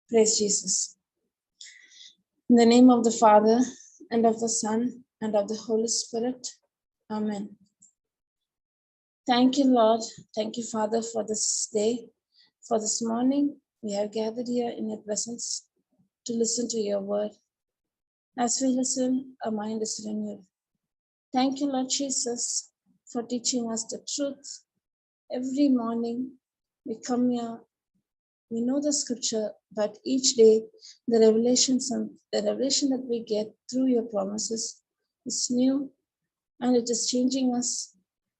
Praise Jesus. In the name of the Father, and of the Son, and of the Holy Spirit. Amen. Thank you, Lord. Thank you, Father, for this day, for this morning. We have gathered here in your presence to listen to your word. As we listen, our mind is renewed. Thank you, Lord Jesus, for teaching us the truth. Every morning we come here, we know the scripture, but each day the revelation that we get through your promises is new, and it is changing us,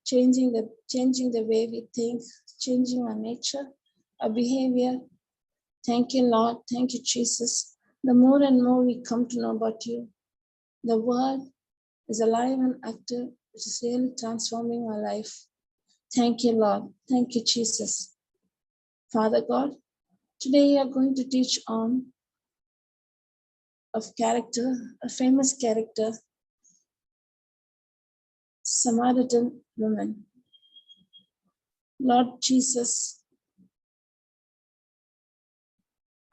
changing the way we think, changing our nature, our behavior. Thank you, Lord. Thank you, Jesus. The more and more we come to know about you, the word is alive and active. It is really transforming our life. Thank you, Lord. Thank you, Jesus. Father God, today we are going to teach on a famous character, Samaritan woman. Lord Jesus,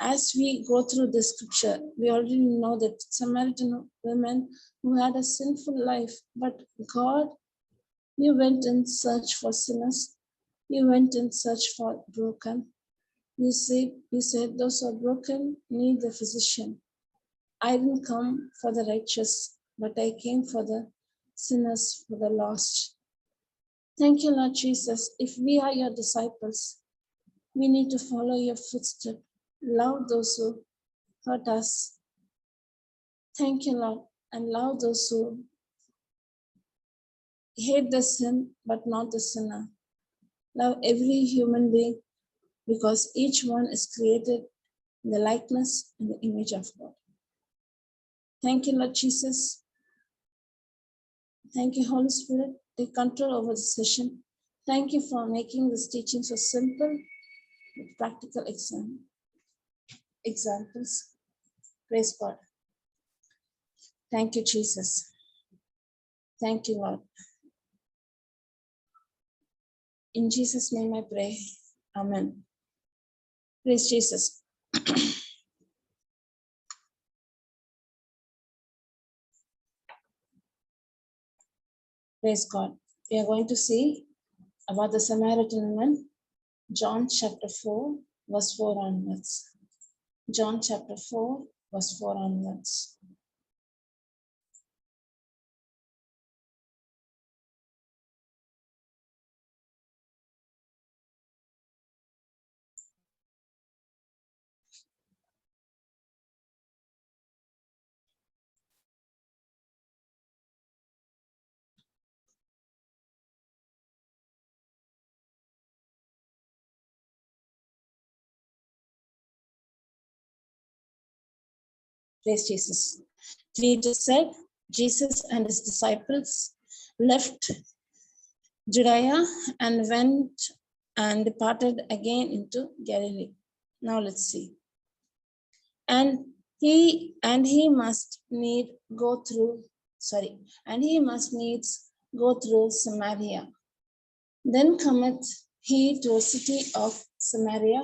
as we go through the scripture, we already know that Samaritan women who had a sinful life, but God, you went in search for sinners. You went in search for broken. You said those who are broken need the physician. I didn't come for the righteous, but I came for the sinners, for the lost. Thank you, Lord Jesus. If we are your disciples, we need to follow your footsteps. Love those who hurt us. Thank you, Lord, and love those who hate the sin, but not the sinner. Love every human being, because each one is created in the likeness and the image of God. Thank you, Lord Jesus. Thank you, Holy Spirit. Take control over the session. Thank you for making this teaching so simple with practical examples. Praise God. Thank you, Jesus. Thank you, Lord. In Jesus' name I pray. Amen. Praise Jesus. Praise God. We are going to see about the Samaritan woman, John chapter 4, verse 4 onwards. John chapter 4, verse 4 onwards. Praise Jesus. We just said Jesus and his disciples left Judea and went and departed again into Galilee. Now let's see. And he must needs go through Samaria. Then cometh he to a city of Samaria,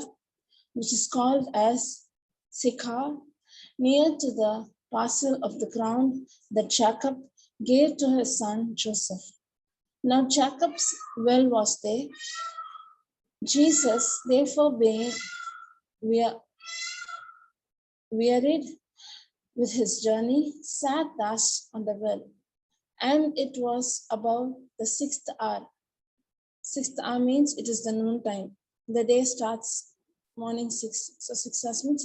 which is called as Sequeira, near to the parcel of the ground that Jacob gave to his son Joseph. Now Jacob's well was there. Jesus, therefore, being wearied with his journey, sat thus on the well. And it was about the 6th hour. 6th hour means it is the noon time. The day starts morning 6. So 6 hours means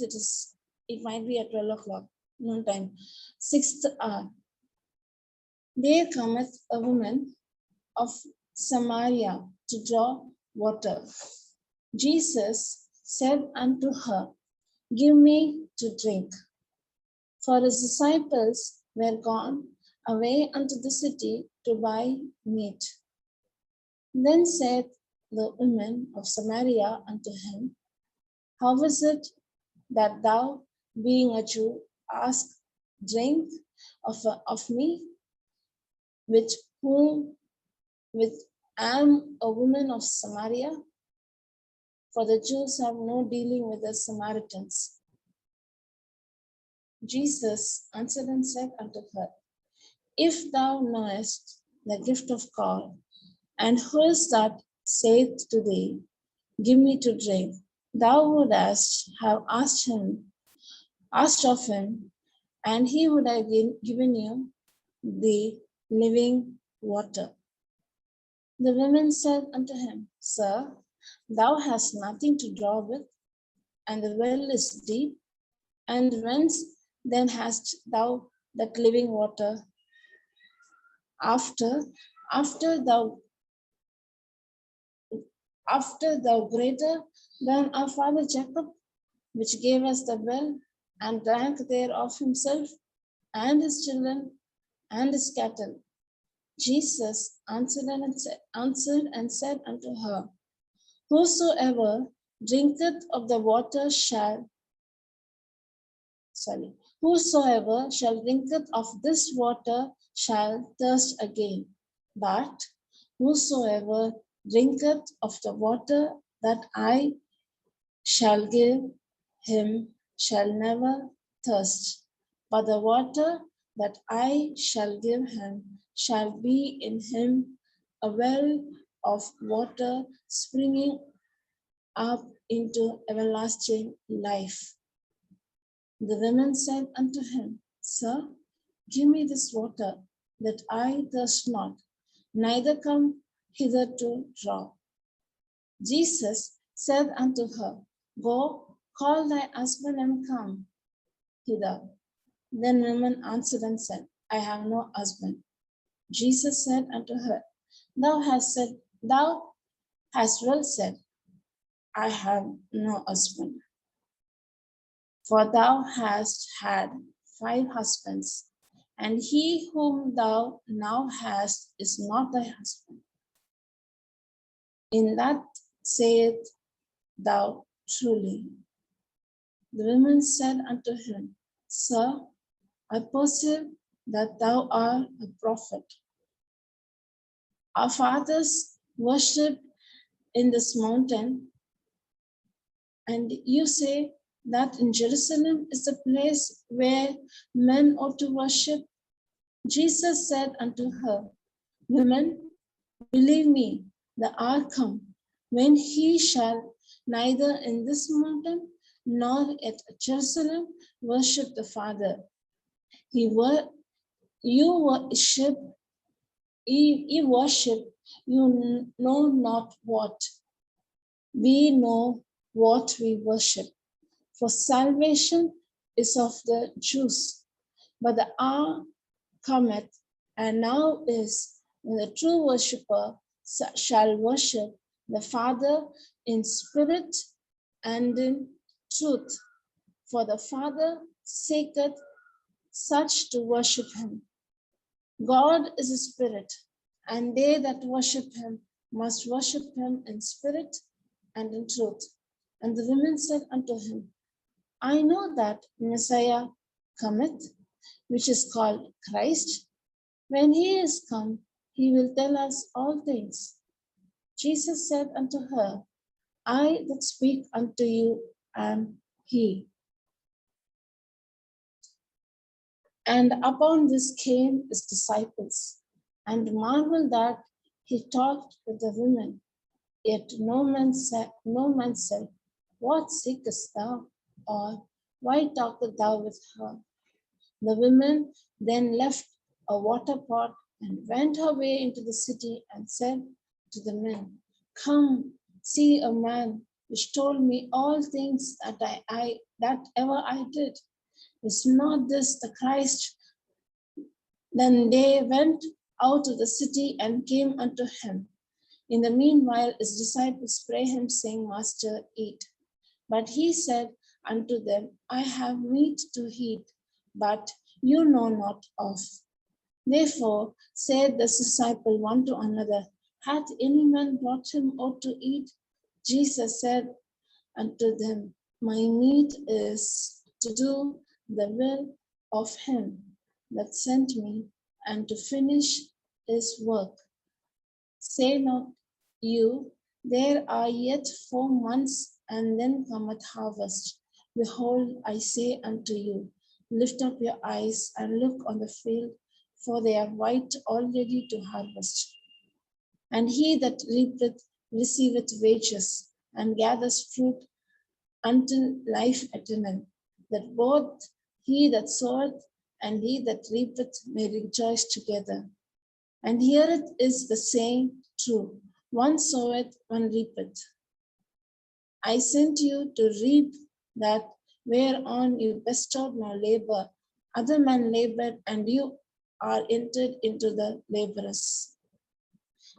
it might be at 12 o'clock, noon time. 6th hour. There cometh a woman of Samaria to draw water. Jesus said unto her, Give me to drink. For his disciples were gone away unto the city to buy meat. Then said the woman of Samaria unto him, How is it that thou, being a Jew, ask drink of me, with am a woman of Samaria? for the Jews have no dealing with the Samaritans. Jesus answered and said unto her, If thou knowest the gift of God, and who is that saith to thee, Give me to drink, thou wouldst have asked of him, and he would have given you the living water. The women said unto him, Sir, thou hast nothing to draw with, and the well is deep, and whence then hast thou that living water? After thou greater than our father Jacob, which gave us the well, and drank thereof himself, and his children, and his cattle. Jesus answered and said unto her, Whosoever drinketh of the water whosoever shall drinketh of this water shall thirst again. But whosoever drinketh of the water that I shall give him shall never thirst. But the water that I shall give him shall be in him a well of water springing up into everlasting life. The women said unto him, Sir, give me this water, that I thirst not, neither come hither to draw. Jesus said unto her, Go, call thy husband and come hither. Then woman answered and said, I have no husband. Jesus said unto her, Thou hast well said, I have no husband. For thou hast had 5 husbands, and he whom thou now hast is not thy husband. In that saith thou truly. The women said unto him, Sir, I perceive that thou art a prophet. Our fathers worshipped in this mountain, and you say that in Jerusalem is the place where men ought to worship. Jesus said unto her, Women, believe me, the hour come when he shall neither in this mountain nor at Jerusalem worship the Father. Ye worship, you know not what. We know what we worship. For salvation is of the Jews. But the hour cometh, and now is, when the true worshipper shall worship the Father in spirit and in truth. For the Father seeketh such to worship him. God is a spirit, and they that worship him must worship him in spirit and in truth. And the women said unto him, I know that Messiah cometh, which is called Christ. When he is come, he will tell us all things. Jesus said unto her, I that speak unto you am he. And upon this came his disciples, and marveled that he talked with the women. Yet no man said, What seekest thou? Or why talkest thou with her? The women then left a water pot and went her way into the city and said to the men, Come, see a man which told me all things that ever I did. Is not this the Christ? Then they went out of the city and came unto him. In the meanwhile, his disciples prayed him, saying, Master, eat. But he said unto them, I have meat to eat, but you know not of. Therefore said the disciple one to another, Hath any man brought him aught to eat? Jesus said unto them, My meat is to do the will of him that sent me, and to finish his work. Say not you, There are yet 4 months, and then cometh harvest. Behold, I say unto you, lift up your eyes and look on the field, for they are white already to harvest. And he that reapeth receiveth wages, and gathers fruit until life eternal, that both he that soweth and he that reapeth may rejoice together. And here it is the saying true, one soweth, one reapeth. I sent you to reap that whereon you bestowed no labor. Other men labored, and you are entered into the laborers.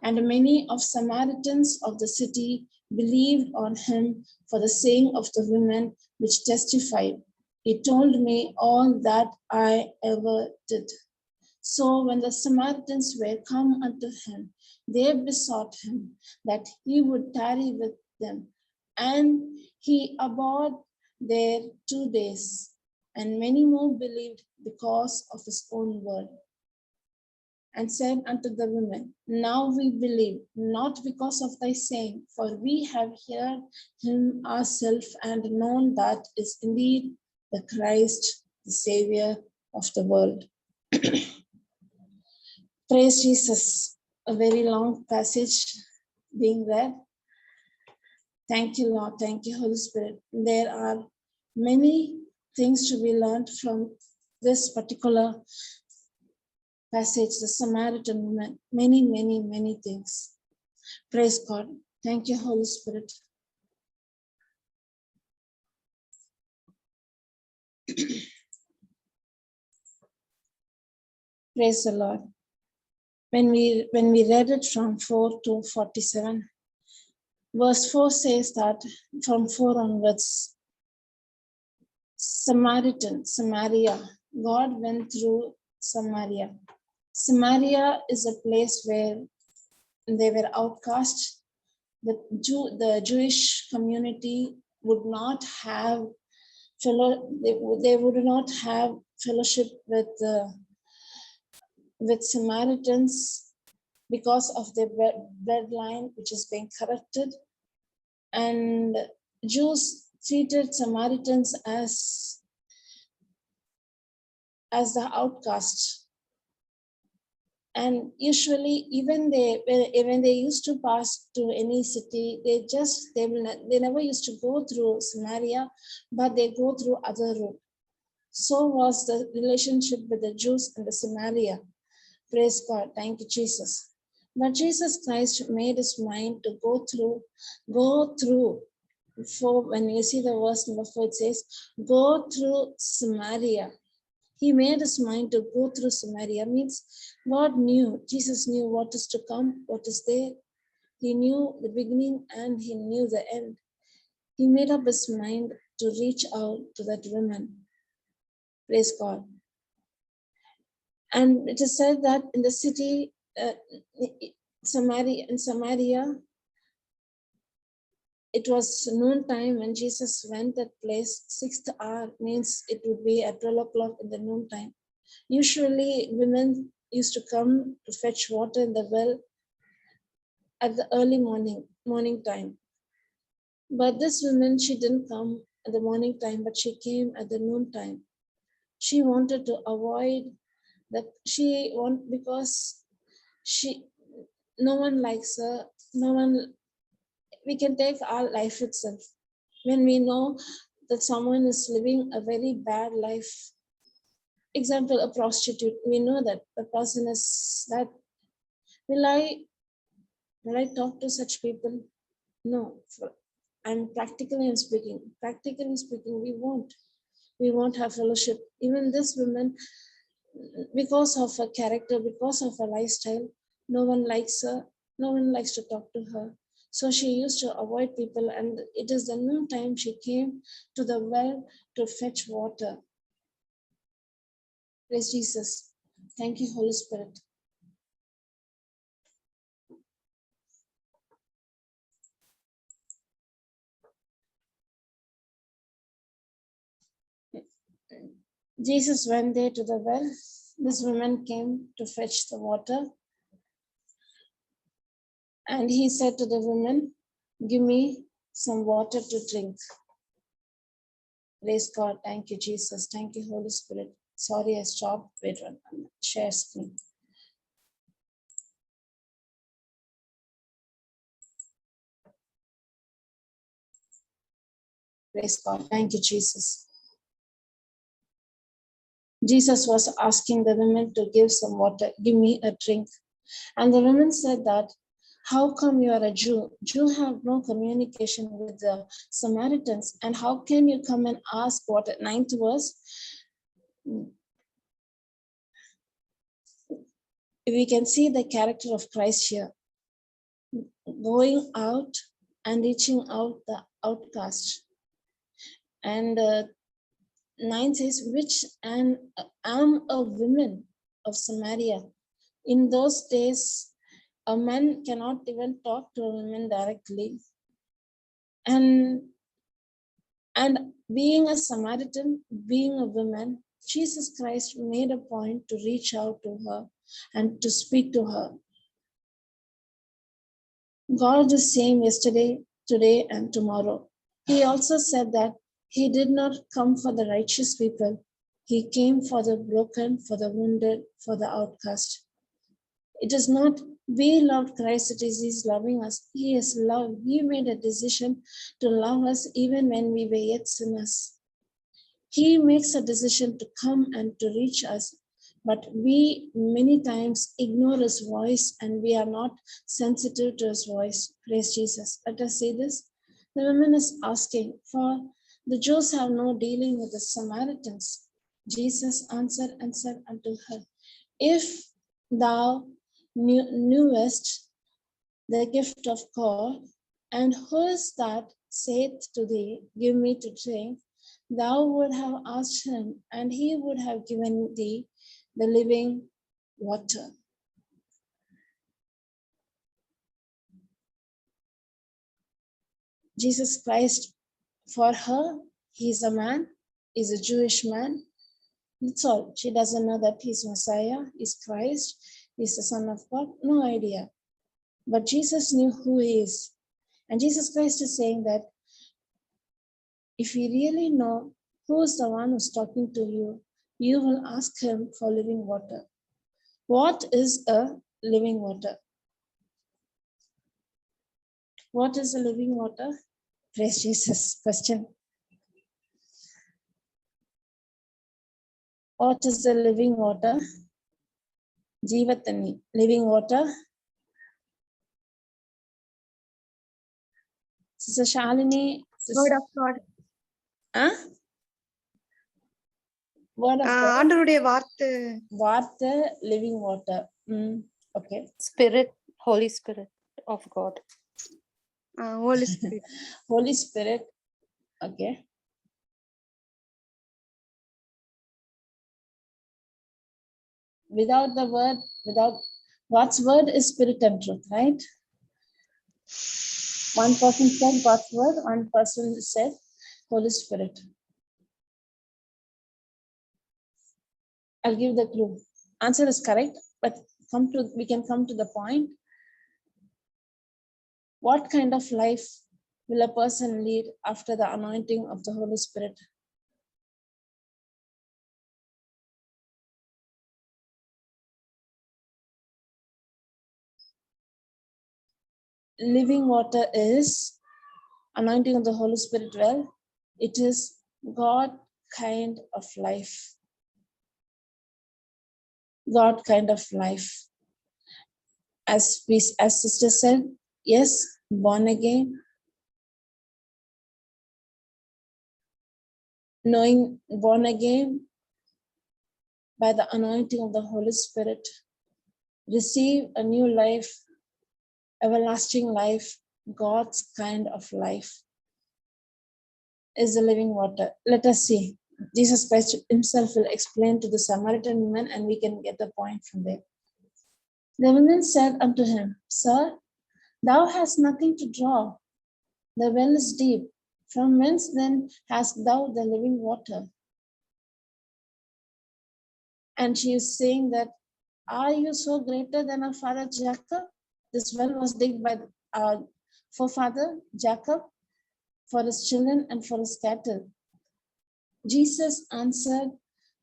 And many of Samaritans of the city believed on him for the saying of the women which testified, he told me all that I ever did. So when the Samaritans were come unto him, they besought him that he would tarry with them. And he abode there 2 days. And many more believed because of his own word. And said unto the women, now we believe, not because of thy saying, for we have heard him ourselves and known that is indeed the Christ, the Savior of the world. Praise Jesus. A very long passage being read. Thank you, Lord. Thank you, Holy Spirit. There are many things to be learned from this particular passage, the Samaritan woman. Many, many, many things. Praise God. Thank you, Holy Spirit. Praise the Lord. When we read it from 4 to 47, verse 4 says that from 4 onwards, Samaritan, Samaria, God went through Samaria. Samaria is a place where they were outcast. The Jewish community would not have they would not have fellowship with Samaritans because of their bloodline, which is being corrupted. And Jews treated Samaritans as the outcast. And usually, even when they used to pass to any city, they never used to go through Samaria, but they go through other route. So was the relationship with the Jews and the Samaria. Praise God. Thank you, Jesus. But Jesus Christ made his mind to go through. For when you see the verse number 4, it says, go through Samaria. He made his mind to go through Samaria. Means God knew, Jesus knew what is to come, what is there. He knew the beginning and he knew the end. He made up his mind to reach out to that woman. Praise God. And it is said that in the city, Samaria, it was noon time when Jesus went that place. 6th hour means it would be at 12 o'clock in the noon time. Usually women used to come to fetch water in the well at the early morning time. But this woman, she didn't come at the morning time, but she came at the noon time. She wanted to avoid that because no one likes her, we can take our life itself. When we know that someone is living a very bad life, example, a prostitute, we know that the person is that. Will I talk to such people? No. I'm practically speaking, we won't have fellowship. Even this woman, because of her character, because of her lifestyle, no one likes her, no one likes to talk to her. So she used to avoid people, and it is the noon time she came to the well to fetch water. Praise Jesus. Thank you, Holy Spirit. Jesus went there to the well. This woman came to fetch the water. And he said to the woman, Give me some water to drink. Praise God. Thank you, Jesus. Thank you, Holy Spirit. Sorry, I stopped. Wait one minute. Share screen. Praise God. Thank you, Jesus. Jesus was asking the women to give some water, give me a drink. And the women said that, how come you are a Jew? Jews have no communication with the Samaritans. And how can you come and ask what? 9th verse. We can see the character of Christ here. Going out and reaching out the outcast. And 9 says, which and am a woman of Samaria. In those days, a man cannot even talk to a woman directly. And being a Samaritan, being a woman, Jesus Christ made a point to reach out to her and to speak to her. God is the same yesterday, today, and tomorrow. He also said that he did not come for the righteous people. He came for the broken, for the wounded, for the outcast. It is not we loved Christ, it is He's loving us. He is love. He made a decision to love us even when we were yet sinners. He makes a decision to come and to reach us, but we many times ignore His voice and we are not sensitive to His voice. Praise Jesus. Let us say this. The woman is asking, for the Jews have no dealing with the Samaritans. Jesus answered and said unto her, if thou knewest the gift of God, and who is that saith to thee, give me to drink, thou would have asked him, and he would have given thee the living water. Jesus Christ, for her, he's a man, he's a Jewish man. That's all. She doesn't know that he's Messiah, he's Christ, he's the Son of God. No idea. But Jesus knew who he is. And Jesus Christ is saying that if you really know who is the one who's talking to you, you will ask him for living water. What is a living water? What is a living water? Praise Jesus. Question. What is the living water? Jeevatani. Living water. Sister Shalini. Word of God. Huh? Word of God. ஆண்டவருடைய வார்த்தை. Water, living water. Okay. Spirit, Holy Spirit of God. Holy Spirit. Holy Spirit. Okay. Without the word, without God's word is spirit and truth, right? One person said God's word, one person said Holy Spirit. I'll give the clue. Answer is correct, but we can come to the point. What kind of life will a person lead after the anointing of the Holy Spirit? Living water is anointing of the Holy Spirit. Well, it is God kind of life. God kind of life. As sister said, yes, born again, knowing born again by the anointing of the Holy Spirit, receive a new life, everlasting life, God's kind of life is the living water. Let us see. Jesus Christ himself will explain to the Samaritan woman and we can get the point from there. The woman said unto him, Sir, thou hast nothing to draw. The well is deep. From whence then hast thou the living water? And she is saying that, are you so greater than our father Jacob? This well was digged by for father Jacob, for his children, and for his cattle. Jesus answered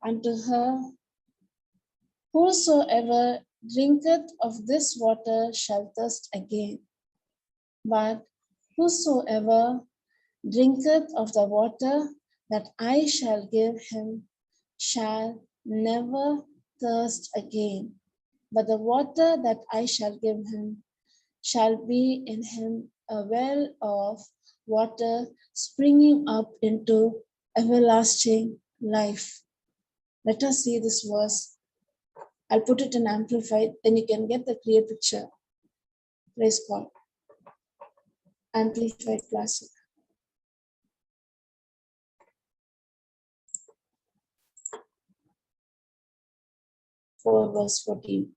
unto her, whosoever drinketh of this water shall thirst again. But whosoever drinketh of the water that I shall give him shall never thirst again. But the water that I shall give him shall be in him a well of water springing up into everlasting life. Let us see this verse. I'll put it in amplified, then you can get the clear picture. Praise God. Amplified Classic. For verse 14.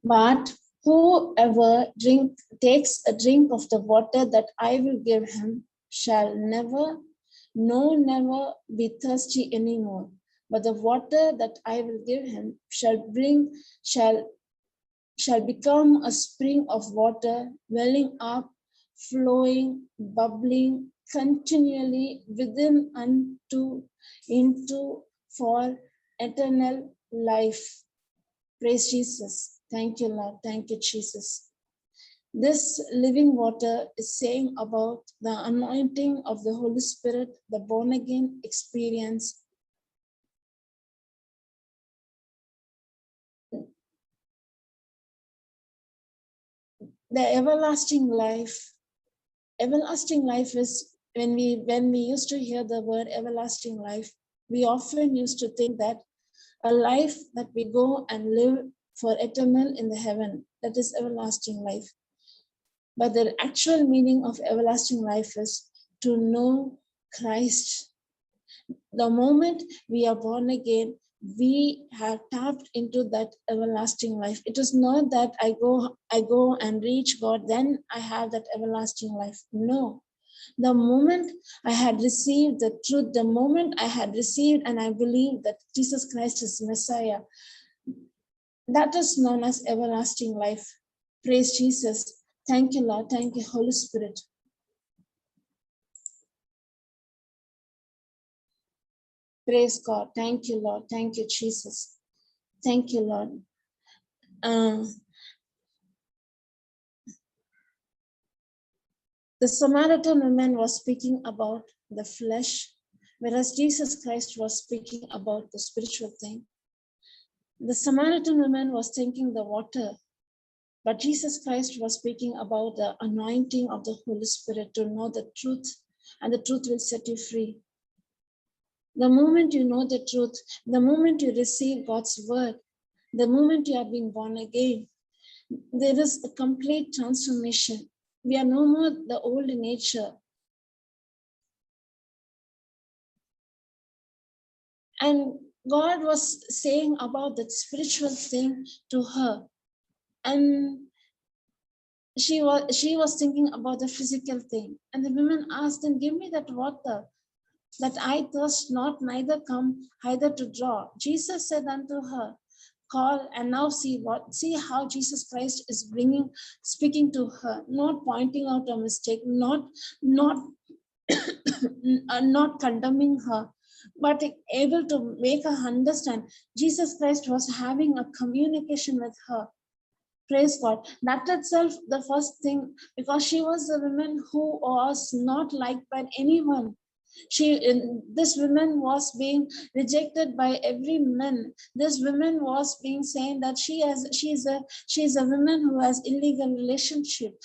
But whoever takes a drink of the water that I will give him shall never be thirsty anymore. But the water that I will give him shall become a spring of water welling up, flowing, bubbling continually within into for eternal life. Praise Jesus. Thank you, Lord. Thank you, Jesus. This living water is saying about the anointing of the Holy Spirit, the born again experience. The everlasting life. Everlasting life is when we used to hear the word everlasting life, we often used to think that a life that we go and live for eternal in the heaven, that is everlasting life. But the actual meaning of everlasting life is to know Christ. The moment we are born again, we have tapped into that everlasting life. It is not that I go and reach God, then I have that everlasting life. No. The moment I had received the truth, the moment I had received and I believed that Jesus Christ is Messiah, that is known as everlasting life. Praise Jesus. Thank you, Lord. Thank you, Holy Spirit. Praise God. Thank you, Lord. Thank you, Jesus. Thank you, Lord. The Samaritan woman was speaking about the flesh, whereas Jesus Christ was speaking about the spiritual thing. The Samaritan woman was thinking the water, but Jesus Christ was speaking about the anointing of the Holy Spirit to know the truth, and the truth will set you free. The moment you know the truth, the moment you receive God's word, the moment you are being born again, there is a complete transformation. We are no more the old nature. And God was saying about that spiritual thing to her. And she was thinking about the physical thing. And the woman asked him, give me that water, that I thirst not, neither come hither to draw. Jesus said unto her, call. And now see how Jesus Christ is speaking to her, not pointing out a mistake, not condemning her, but able to make her understand. Jesus Christ was having a communication with her. Praise God. That itself, the first thing, because she was a woman who was not liked by anyone. This woman was being rejected by every man. This woman was being saying that she is a woman who has illegal relationship.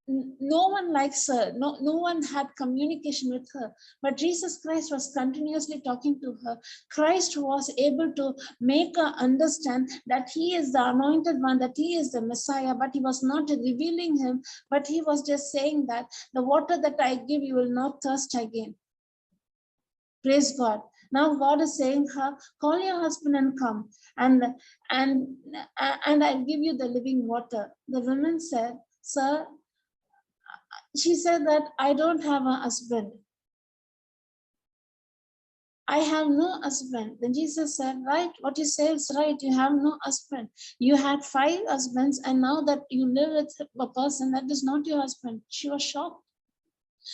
No one likes her. No one had communication with her. But Jesus Christ was continuously talking to her. Christ was able to make her understand that he is the anointed one, that he is the Messiah, but he was not revealing him, but he was just saying that the water that I give you will not thirst again. Praise God. Now God is saying her, call your husband and come, and I'll give you the living water. The woman said, sir, she said that I don't have a husband. I have no husband. Then Jesus said, right, what you say is right. You have no husband. You had 5 husbands, and now that you live with a person that is not your husband. She was shocked.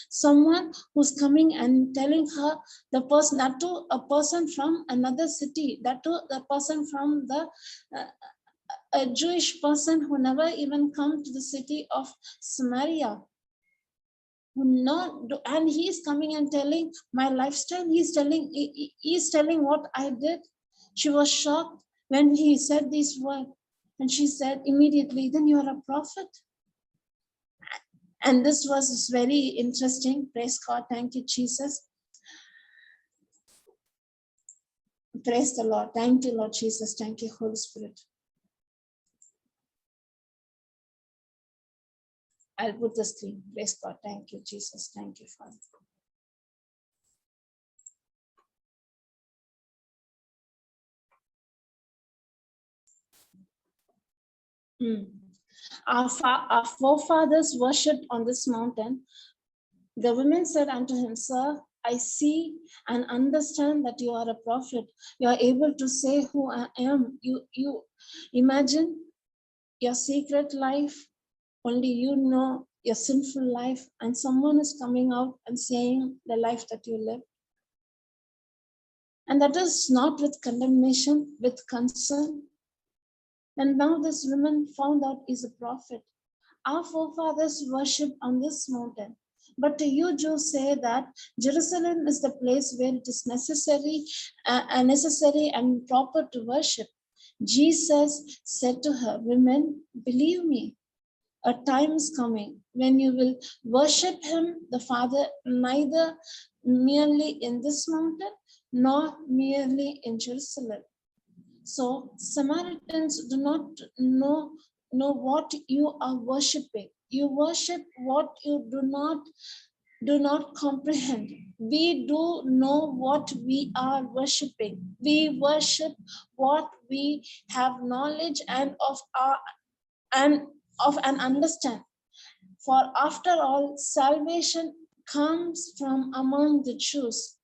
Someone who's coming and telling her, the person, that too a person from another city, that too the person from a Jewish person who never even come to the city of Samaria. And he's coming and telling my lifestyle. He's telling what I did. She was shocked when he said these words, and she said immediately, then you are a prophet. And this was very interesting. Praise God. Thank you, Jesus. Praise the Lord. Thank you, Lord Jesus. Thank you, Holy Spirit. I'll put the screen. Praise God. Thank you, Jesus. Thank you, Father. Our forefathers worshipped on this mountain. The women said unto him, Sir, I see and understand that you are a prophet. You are able to say who I am. You imagine your secret life. Only you know your sinful life, and someone is coming out and saying the life that you live. And that is not with condemnation, with concern. And now this woman found out he's a prophet. Our forefathers worshipped on this mountain. But to you Jews say that Jerusalem is the place where it is necessary and proper to worship. Jesus said to her, Women, believe me, a time is coming when you will worship him, the Father, neither merely in this mountain, nor merely in Jerusalem. So Samaritans do not know what you are worshiping. You worship what you do not comprehend. We do know what we are worshiping. We worship what we have knowledge and of and understand. For after all, salvation comes from among the Jews.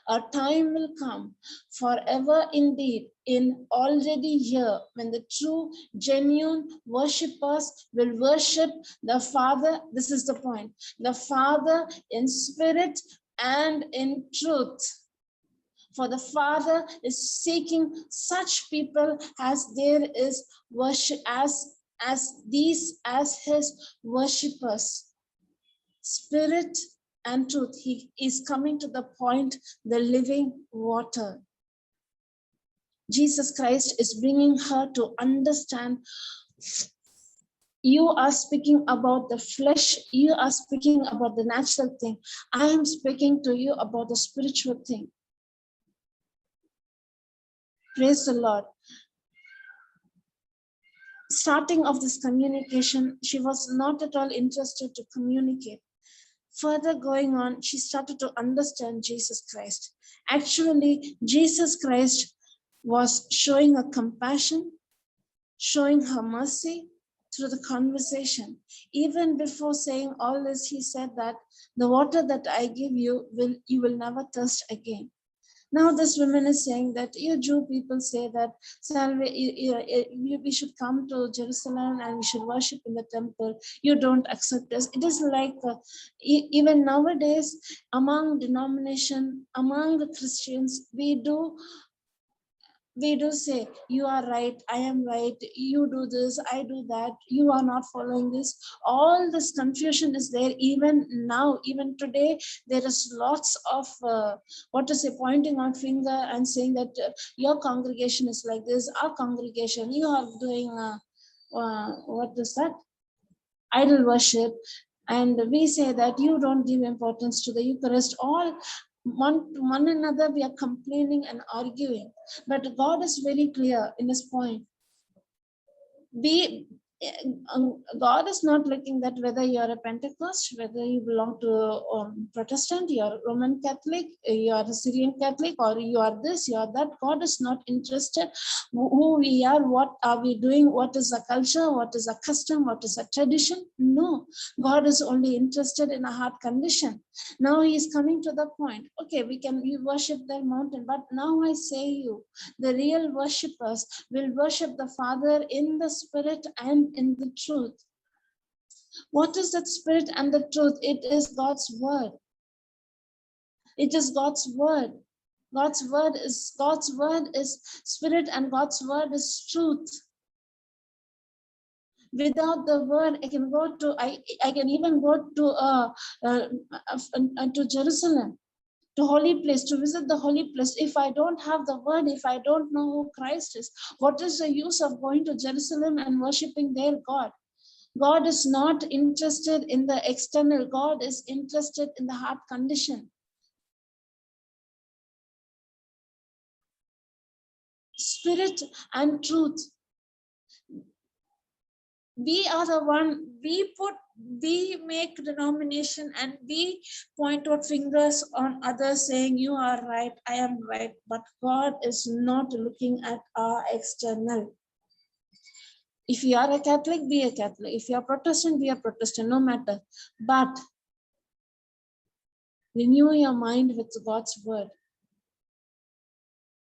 A time will come, forever indeed, in already here, when the true, genuine worshippers will worship the Father. This is the point. The Father in spirit and in truth. For the Father is seeking such people as there is worship, as these as his worshippers. Spirit and truth. He is coming to the point, the living water. Jesus Christ is bringing her to understand. You are speaking about the flesh. You are speaking about the natural thing. I am speaking to you about the spiritual thing. Praise the Lord. Starting of this communication, she was not at all interested to communicate. Further going on, she started to understand Jesus Christ. Actually, Jesus Christ was showing a compassion, showing her mercy through the conversation. Even before saying all this, he said that the water that I give you, you will never thirst again. Now this woman is saying that you Jew people say that we should come to Jerusalem and we should worship in the temple. You don't accept us. It is like even nowadays among denomination, among the Christians, we do say, you are right, I am right, you do this, I do that, you are not following this. All this confusion is there even now, even today. There is lots of, pointing out finger and saying that your congregation is like this, our congregation, you are doing, what is that? Idol worship. And we say that you don't give importance to the Eucharist. All one another we are complaining and arguing, but God is very clear in his point. God is not looking that whether you are a Pentecost, whether you belong to Protestant, you are Roman Catholic, you are a Syrian Catholic, or you are this, you are that. God is not interested who we are, what are we doing, what is a culture, what is a custom, what is a tradition. No, God is only interested in a heart condition. Now he is coming to the point. Okay, we worship the mountain, but now I say you, the real worshippers will worship the Father in the Spirit and in the truth. What is that Spirit and the truth? It is God's word. It is God's word. God's word is Spirit, and God's word is truth. Without the word, I can even go to Jerusalem, to holy place, to visit the holy place. If I don't have the word, if I don't know who Christ is, what is the use of going to Jerusalem and worshiping their God? God is not interested in the external. God is interested in the heart condition. Spirit and truth. We are the one, we make denomination and we point out fingers on others saying you are right, I am right, but God is not looking at our external. If you are a Catholic, be a Catholic. If you are Protestant, be a Protestant, no matter. But renew your mind with God's word.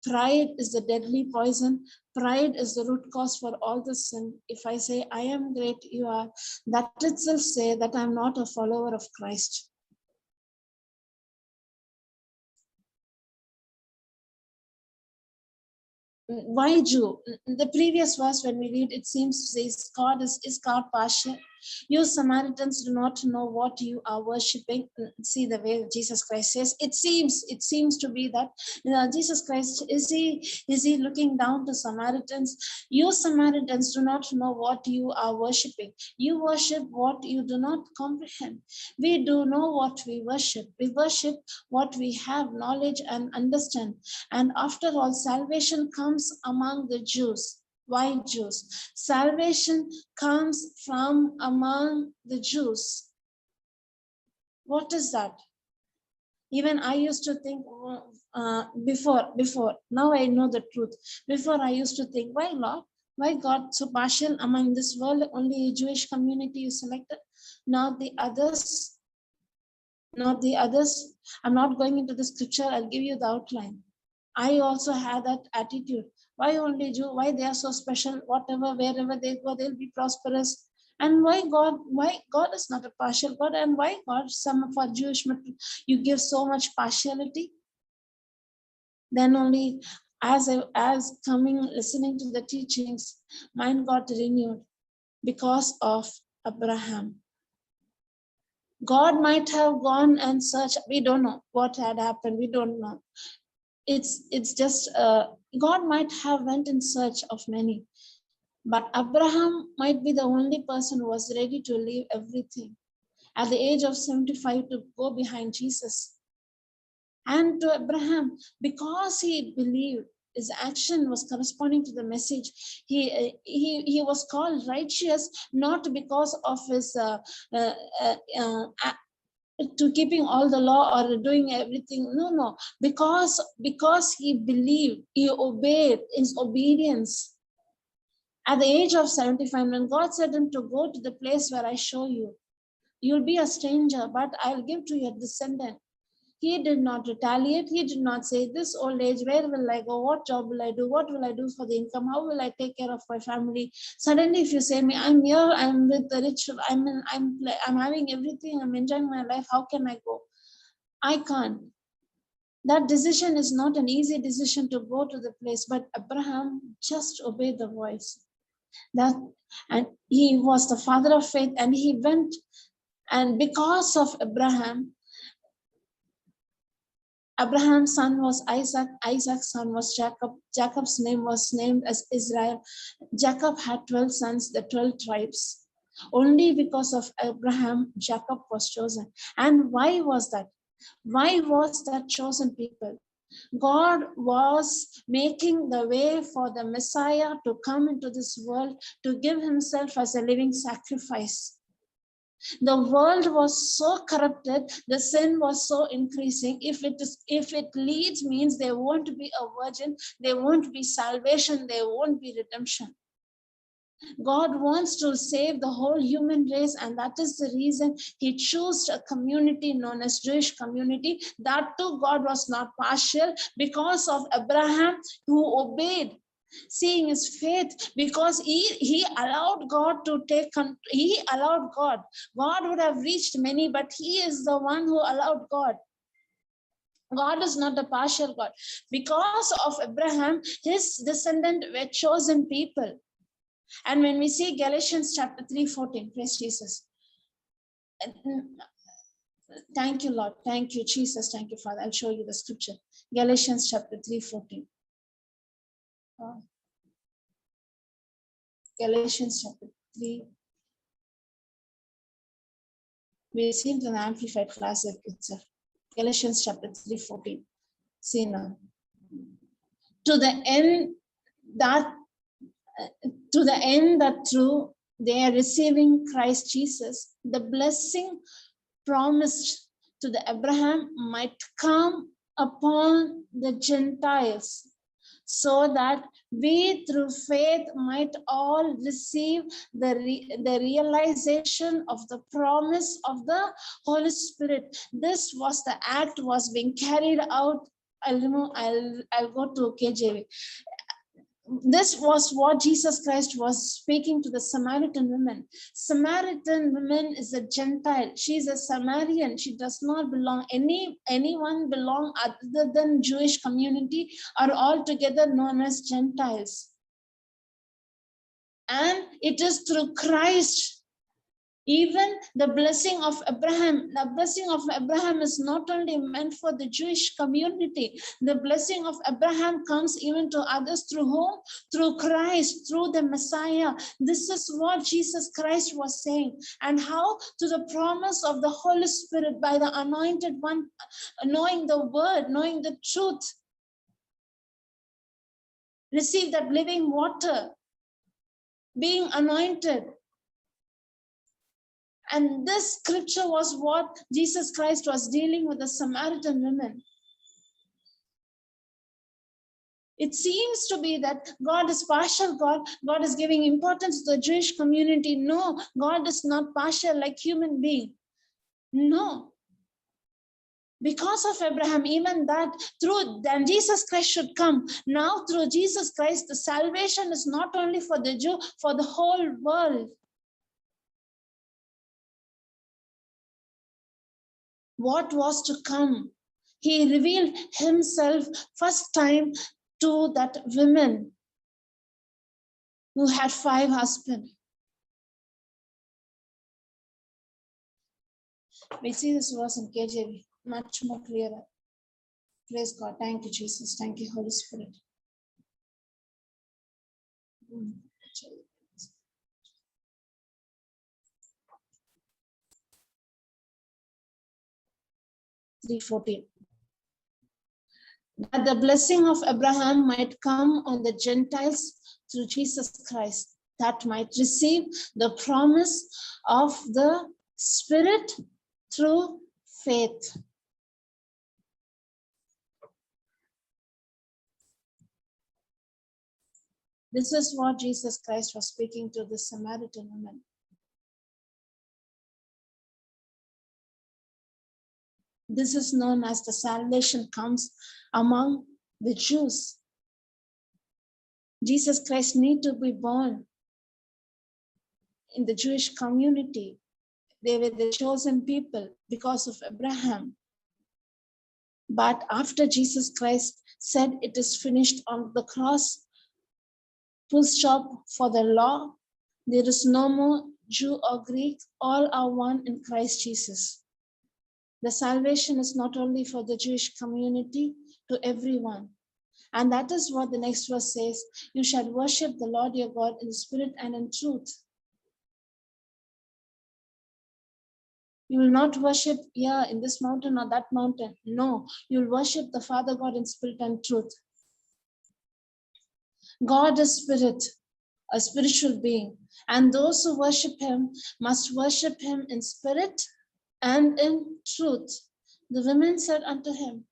Pride is the deadly poison. Pride is the root cause for all the sin. If I say, I am great, you are, that itself say that I'm not a follower of Christ. Why Jew? The previous verse when we read, it seems says God is God partial. You Samaritans do not know what you are worshipping. See the way Jesus Christ says. It seems to be that Jesus Christ is he looking down to Samaritans. You Samaritans do not know what you are worshipping. You worship what you do not comprehend. We do know what we worship. We worship what we have knowledge and understand. And after all, salvation comes among the Jews. Why Jews? Salvation comes from among the Jews. What is that? Even I used to think before, now I know the truth. Before I used to think, why Lord? Why God so partial among this world? Only a Jewish community is selected, not the others. Not the others. I'm not going into the scripture. I'll give you the outline. I also had that attitude. Why only Jew? Why they are so special? Whatever, wherever they go, they'll be prosperous. And why God is not a partial God? And why God, some of our Jewish, you give so much partiality? Then only as coming, listening to the teachings, mind got renewed because of Abraham. God might have gone and searched. We don't know what had happened. We don't know. It's just God might have went in search of many, but Abraham might be the only person who was ready to leave everything at the age of 75 to go behind Jesus. And to Abraham, because he believed, his action was corresponding to the message. He was called righteous not because of his to keeping all the law or doing everything. No, because he believed, he obeyed, his obedience. At the age of 75, when God said him to go to the place where I show you, you'll be a stranger, but I'll give to your descendant. He did not retaliate. He did not say, this old age, where will I go? What job will I do? What will I do for the income? How will I take care of my family? Suddenly, if you say me, I'm here, I'm with the rich, I'm having everything, I'm enjoying my life, how can I go? I can't. That decision is not an easy decision to go to the place, but Abraham just obeyed the voice. And he was the father of faith, and he went, and because of Abraham's son was Isaac, Isaac's son was Jacob, Jacob's name was named as Israel. Jacob had 12 sons, the 12 tribes. Only because of Abraham, Jacob was chosen. And why was that? Why was that chosen people? God was making the way for the Messiah to come into this world, to give himself as a living sacrifice. The world was so corrupted, the sin was so increasing. If it leads means there won't be a virgin, there won't be salvation, there won't be redemption. God wants to save the whole human race, and that is the reason he chose a community known as Jewish community. That too, God was not partial because of Abraham, who obeyed, seeing his faith, because he allowed God to take, he allowed God. God would have reached many, but he is the one who allowed God. God is not a partial God. Because of Abraham, his descendants were chosen people. And when we see Galatians chapter 3:14, praise Jesus. Thank you, Lord. Thank you, Jesus. Thank you, Father. I'll show you the scripture. Galatians chapter 3:14. Galatians chapter 3. We see it in the Amplified Classic itself. Galatians chapter 3:14. See now. To the end that through they are receiving Christ Jesus, the blessing promised to the Abraham might come upon the Gentiles, so that we through faith might all receive the realization of the promise of the Holy Spirit. This was the act was being carried out. I'll go to KJV. This was what Jesus Christ was speaking to the Samaritan woman. Samaritan woman is a Gentile. She's a Samaritan. She does not belong anyone belong other than Jewish community, are altogether known as Gentiles. And it is through Christ. Even the blessing of Abraham is not only meant for the Jewish community. The blessing of Abraham comes even to others through whom? Through Christ, through the Messiah. This is what Jesus Christ was saying. And how? To the promise of the Holy Spirit by the anointed one, knowing the word, knowing the truth. Receive that living water, being anointed. And this scripture was what Jesus Christ was dealing with the Samaritan women. It seems to be that God is partial God. God is giving importance to the Jewish community. No, God is not partial like human being. No. Because of Abraham, even that then Jesus Christ should come. Now through Jesus Christ, the salvation is not only for the Jew, for the whole world. What was to come? He revealed himself first time to that woman who had 5 husbands. We see this verse in KJV, much more clearer. Praise God. Thank you, Jesus. Thank you, Holy Spirit. 3:14. That the blessing of Abraham might come on the Gentiles through Jesus Christ, that might receive the promise of the Spirit through faith. This is what Jesus Christ was speaking to the Samaritan woman. This is known as the salvation comes among the Jews. Jesus Christ need to be born in the Jewish community. They were the chosen people because of Abraham. But after Jesus Christ said it is finished on the cross, full stop for the law, there is no more Jew or Greek, all are one in Christ Jesus. The salvation is not only for the Jewish community, to everyone. And that is what the next verse says. You shall worship the Lord your God in spirit and in truth. You will not worship here in this mountain or that mountain. No, you will worship the Father God in spirit and truth. God is spirit, a spiritual being, and those who worship him must worship him in spirit and in truth. The women said unto him,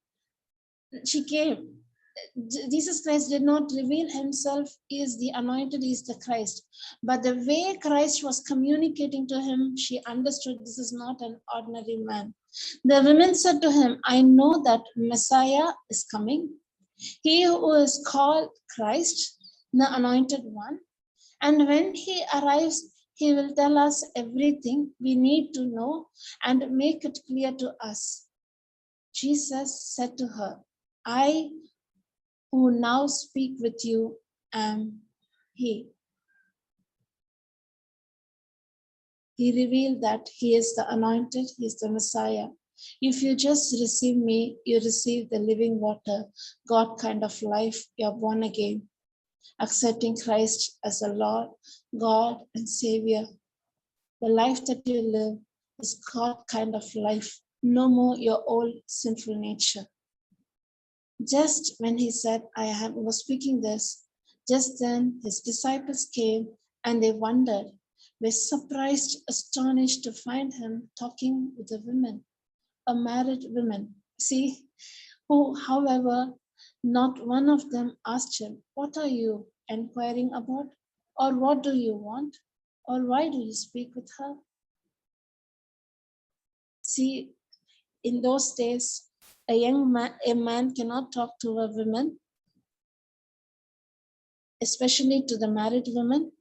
she came. Jesus Christ did not reveal himself as the anointed, is the Christ. But the way Christ was communicating to him, she understood this is not an ordinary man. The women said to him, I know that Messiah is coming, he who is called Christ, the anointed one. And when he arrives, he will tell us everything we need to know and make it clear to us. Jesus said to her, I who now speak with you am he. He revealed that he is the anointed, he is the Messiah. If you just receive me, you receive the living water, God kind of life, you're born again, accepting Christ as a Lord, God and Savior. The life that you live is God kind of life, no more your old sinful nature. Just when he said, was speaking this, just then his disciples came and they wondered, were surprised, astonished to find him talking with a woman, a married woman. See, who, however, not one of them asked him, what are you inquiring about? Or what do you want? Or why do you speak with her? See, in those days, a man cannot talk to a woman, especially to the married woman.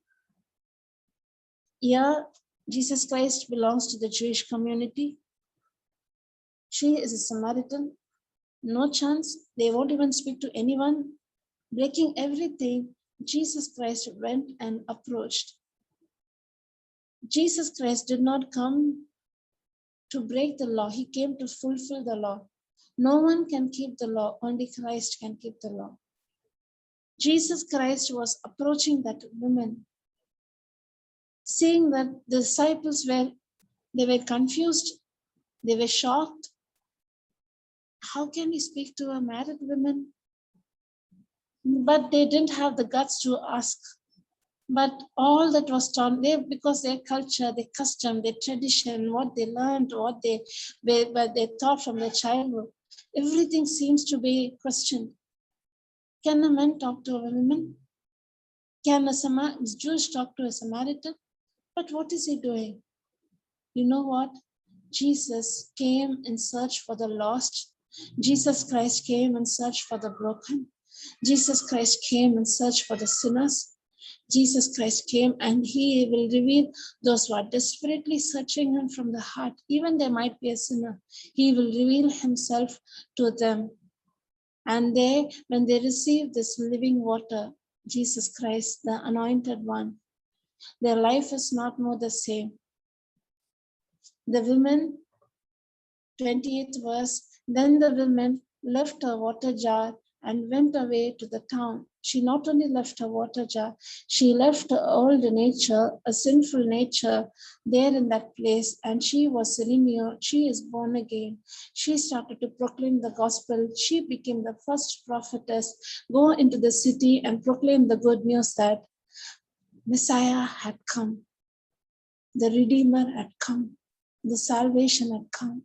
Yeah, Jesus Christ belongs to the Jewish community. She is a Samaritan. No chance. They won't even speak to anyone. Breaking everything, Jesus Christ went and approached. Jesus Christ did not come to break the law. He came to fulfill the law. No one can keep the law. Only Christ can keep the law. Jesus Christ was approaching that woman, seeing that the disciples were confused, they were shocked. How can he speak to a married woman? But they didn't have the guts to ask. But all that was taught, because their culture, their custom, their tradition, what they learned, what they taught from their childhood, everything seems to be questioned. Can a man talk to a woman? Can a Jewish talk to a Samaritan? But what is he doing? You know what? Jesus came in search for the lost. Jesus Christ came in search for the broken. Jesus Christ came in search for the sinners. Jesus Christ came and he will reveal those who are desperately searching him from the heart. Even they might be a sinner. He will reveal himself to them. And when they receive this living water, Jesus Christ, the anointed one, their life is not more the same. The women, 28th verse, then the woman left her water jar and went away to the town. She not only left her water jar, she left her old nature, a sinful nature there in that place, and she was renewed. She is born again. She started to proclaim the gospel. She became the first prophetess, go into the city and proclaim the good news that Messiah had come. The Redeemer had come. The salvation had come.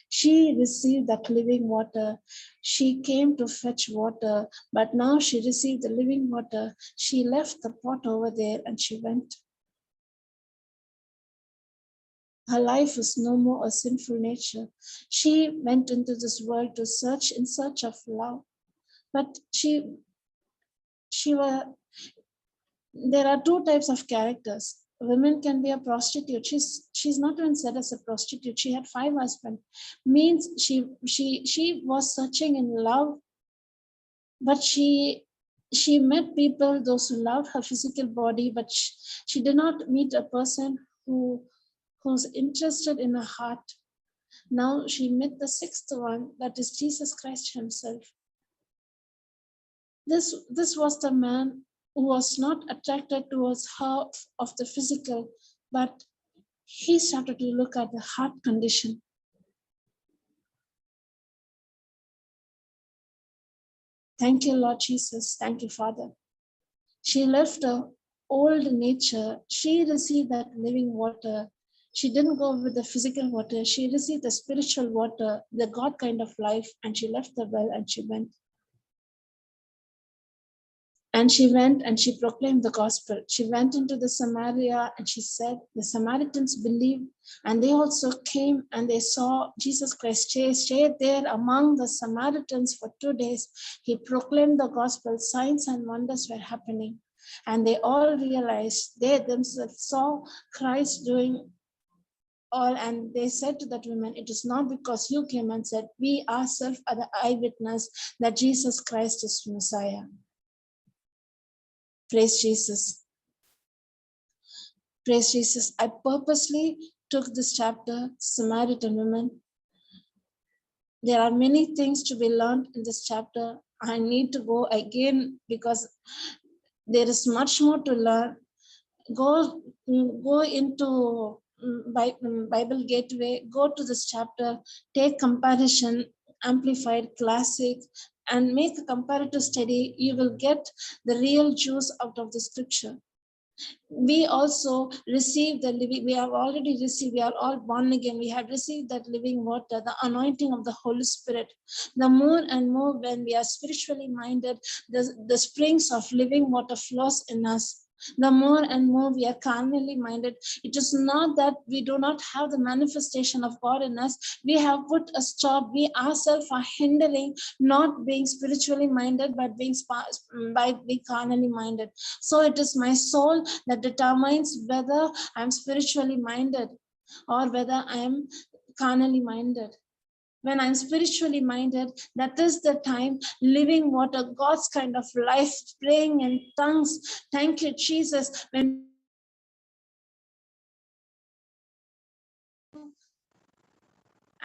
She received that living water. She came to fetch water, but now she received the living water. She left the pot over there and she went. Her life was no more a sinful nature. She went into this world to search in search of love. But there are two types of characters. Women can be a prostitute. She's not even said as a prostitute. She had 5 husbands. Means she was searching in love, but she met people, those who loved her physical body, but she did not meet a person who's interested in her heart. Now she met the 6th one, that is Jesus Christ himself. This was the man who was not attracted towards her of the physical, but he started to look at the heart condition. Thank you, Lord Jesus. Thank you, Father. She left her old nature. She received that living water. She didn't go with the physical water. She received the spiritual water, the God kind of life, and she left the well and she went. And she went and she proclaimed the gospel. She went into the Samaria and she said, the Samaritans believed, and they also came and they saw Jesus Christ stayed there among the Samaritans for 2 days. He proclaimed the gospel, signs and wonders were happening. And they all realized, they themselves saw Christ doing all, and they said to that woman, it is not because you came and said, we ourselves are the eyewitness that Jesus Christ is Messiah. Praise Jesus. Praise Jesus. I purposely took this chapter, Samaritan woman. There are many things to be learned in this chapter. I need to go again because there is much more to learn. Go into Bible Gateway, go to this chapter, take comparison, amplified, classic, and make a comparative study. You will get the real juice out of the scripture. We also receive the living, we have already received, we are all born again, we have received that living water, the anointing of the Holy Spirit. The more and more when we are spiritually minded, the springs of living water flows in us. The more and more we are carnally minded. It is not that we do not have the manifestation of God in us. We have put a stop. We ourselves are hindering not being spiritually minded, but being carnally minded. So it is my soul that determines whether I'm spiritually minded or whether I am carnally minded. When I'm spiritually minded, that is the time, living water, God's kind of life, praying in tongues. Thank you, Jesus. When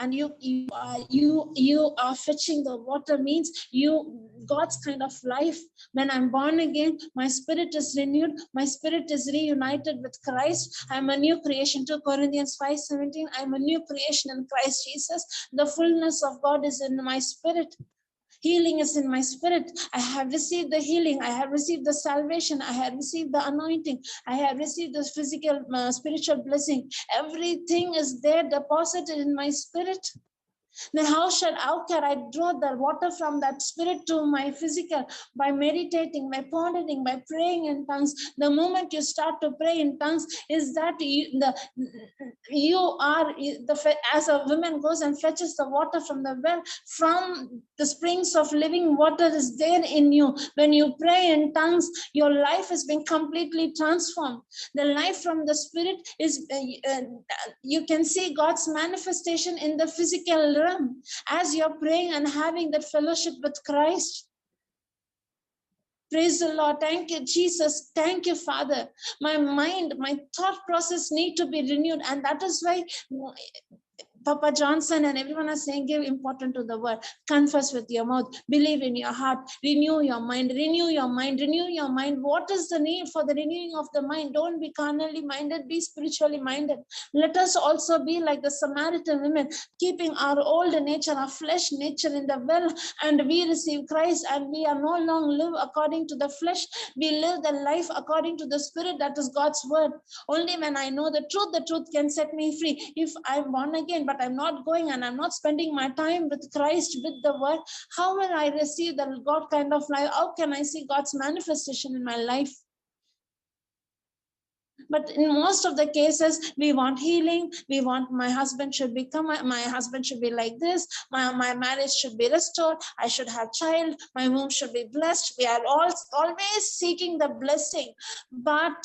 and you are fetching the water means God's kind of life. When I'm born again, my spirit is renewed, my spirit is reunited with Christ. I'm a new creation. 2 Corinthians 5:17. I'm a new creation in Christ Jesus. The fullness of God is in my spirit. Healing is in my spirit. I have received the healing. I have received the salvation. I have received the anointing. I have received the physical, spiritual blessing. Everything is there deposited in my spirit. Then how can I draw the water from that spirit to my physical? By meditating, by pondering, by praying in tongues. The moment you start to pray in tongues, is that as a woman goes and fetches the water from the well, from the springs of living water is there in you. When you pray in tongues, your life has been completely transformed. The life from the spirit is, you can see God's manifestation in the physical realm as you're praying and having that fellowship with Christ. Praise the Lord. Thank you, Jesus. Thank you, Father. My mind, my thought process need to be renewed. And that is why Papa Johnson and everyone are saying, give importance to the word. Confess with your mouth. Believe in your heart. Renew your mind. Renew your mind. Renew your mind. What is the need for the renewing of the mind? Don't be carnally minded. Be spiritually minded. Let us also be like the Samaritan women, keeping our old nature, our flesh nature in the well, and we receive Christ, and we are no longer live according to the flesh. We live the life according to the Spirit. That is God's word. Only when I know the truth can set me free. If I'm born again, but I'm not going and I'm not spending my time with Christ, with the word, how will I receive the God kind of life? How can I see God's manifestation in my life? But in most of the cases, we want healing. We want my husband should be like this. My marriage should be restored. I should have child. My womb should be blessed. We are always seeking the blessing. But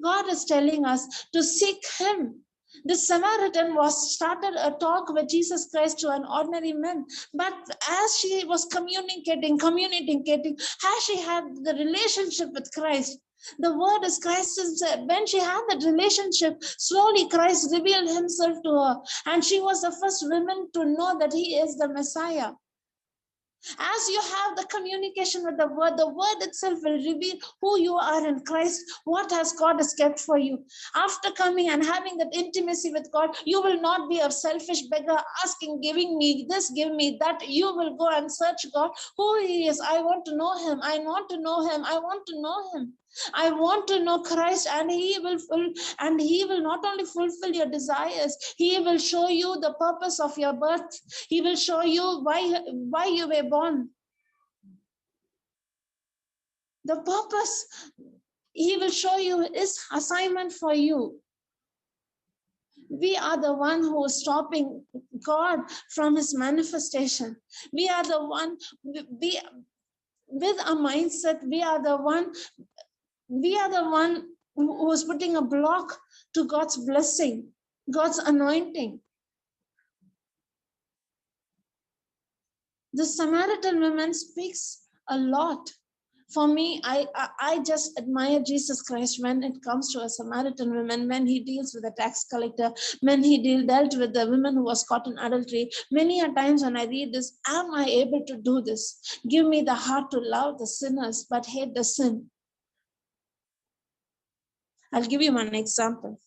God is telling us to seek Him. This Samaritan started a talk with Jesus Christ to an ordinary man. But as she was communicating, as she had the relationship with Christ, the word is Christ. When she had that relationship, slowly Christ revealed Himself to her. And she was the first woman to know that He is the Messiah. As you have the communication with the word itself will reveal who you are in Christ, what has God has kept for you. After coming and having that intimacy with God, you will not be a selfish beggar asking, giving me this, give me that. You will go and search God, who He is. I want to know Him. I want to know Him. I want to know Him. I want to know Christ, and He will not only fulfill your desires, He will show you the purpose of your birth. He will show you why you were born. The purpose, He will show you His assignment for you. We are the one who is stopping God from His manifestation. We are the one, with a mindset, we are the one who is putting a block to God's blessing, God's anointing. The Samaritan woman speaks a lot. For me, I just admire Jesus Christ when it comes to a Samaritan woman, when He deals with a tax collector, when He dealt with the woman who was caught in adultery. Many a times when I read this, am I able to do this? Give me the heart to love the sinners, but hate the sin. I'll give you one example.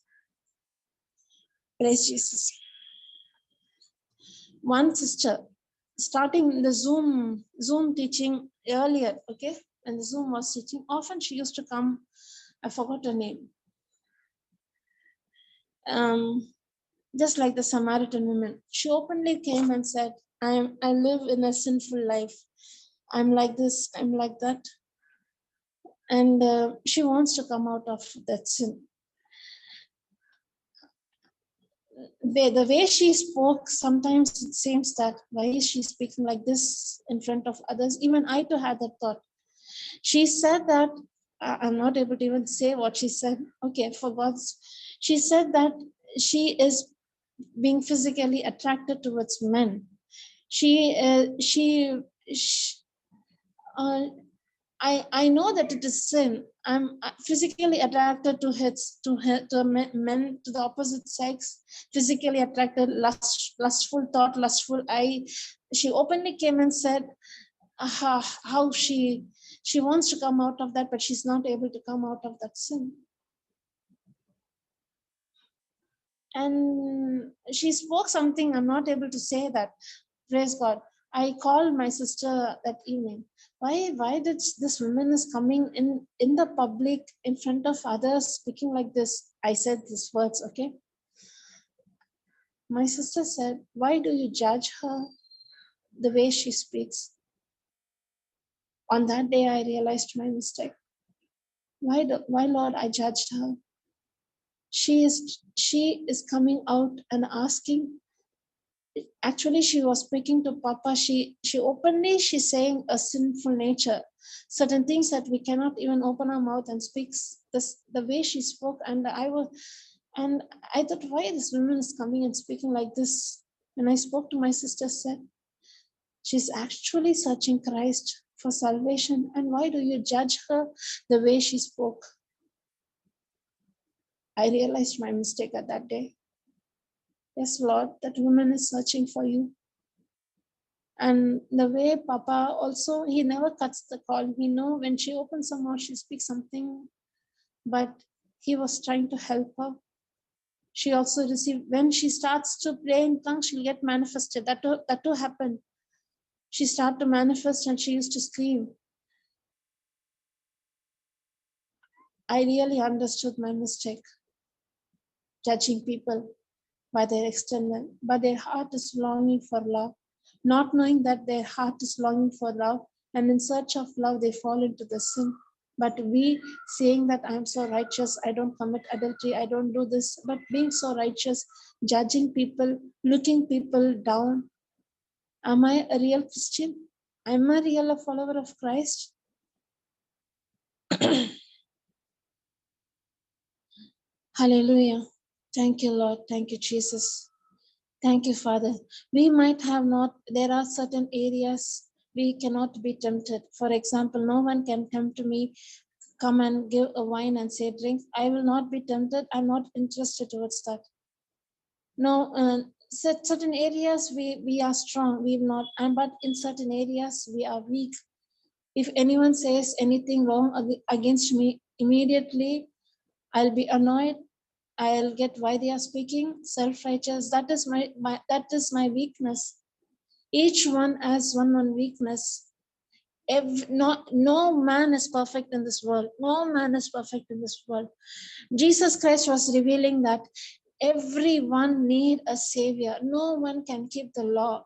Praise Jesus. One sister, starting the Zoom teaching earlier, okay, when the Zoom was teaching, often she used to come, I forgot her name. Just like the Samaritan woman, she openly came and said, I live in a sinful life. I'm like this, I'm like that. And she wants to come out of that sin. The way she spoke, sometimes it seems that why is she speaking like this in front of others? Even I too had that thought. She said that, I'm not able to even say what she said. Okay, she said that she is being physically attracted towards men. I know that it is sin. I'm physically attracted to men, to the opposite sex, physically attracted, lustful thought, lustful eye. She openly came and said how she wants to come out of that, but she's not able to come out of that sin. And she spoke something, I'm not able to say that. Praise God. I called my sister that evening. Why did this woman is coming in the public in front of others speaking like this? I said these words, okay? My sister said, why do you judge her the way she speaks? On that day, I realized my mistake. Why Lord, I judged her? She is coming out and asking. Actually, she was speaking to Papa. She openly, she's saying a sinful nature, certain things that we cannot even open our mouth and speak this the way she spoke. And I thought, why this woman is coming and speaking like this? When I spoke to my sister, said she's actually searching Christ for salvation. And why do you judge her the way she spoke? I realized my mistake at that day. Yes, Lord, that woman is searching for you. And the way Papa also, he never cuts the call. He know when she opens her mouth, she speaks something, but he was trying to help her. She also received, when she starts to pray in tongues, she'll get manifested. That too happened. She started to manifest and she used to scream. I really understood my mistake, judging people by their external, but their heart is longing for love. Not knowing that their heart is longing for love, and in search of love, they fall into the sin. But we saying that I'm so righteous, I don't commit adultery, I don't do this, but being so righteous, judging people, looking people down. Am I a real Christian? Am I a real follower of Christ? Hallelujah. Thank you, Lord. Thank you, Jesus. Thank you, Father. We might have not, there are certain areas we cannot be tempted. For example, no one can tempt me, come and give a wine and say, drink. I will not be tempted. I'm not interested towards that. No, certain areas we are strong, we've not, and but in certain areas we are weak. If anyone says anything wrong against me, immediately I'll be annoyed. I'll get why they are speaking, self-righteous. That is my weakness. Each one has one weakness. No man is perfect in this world. No man is perfect in this world. Jesus Christ was revealing that everyone need a savior. No one can keep the law.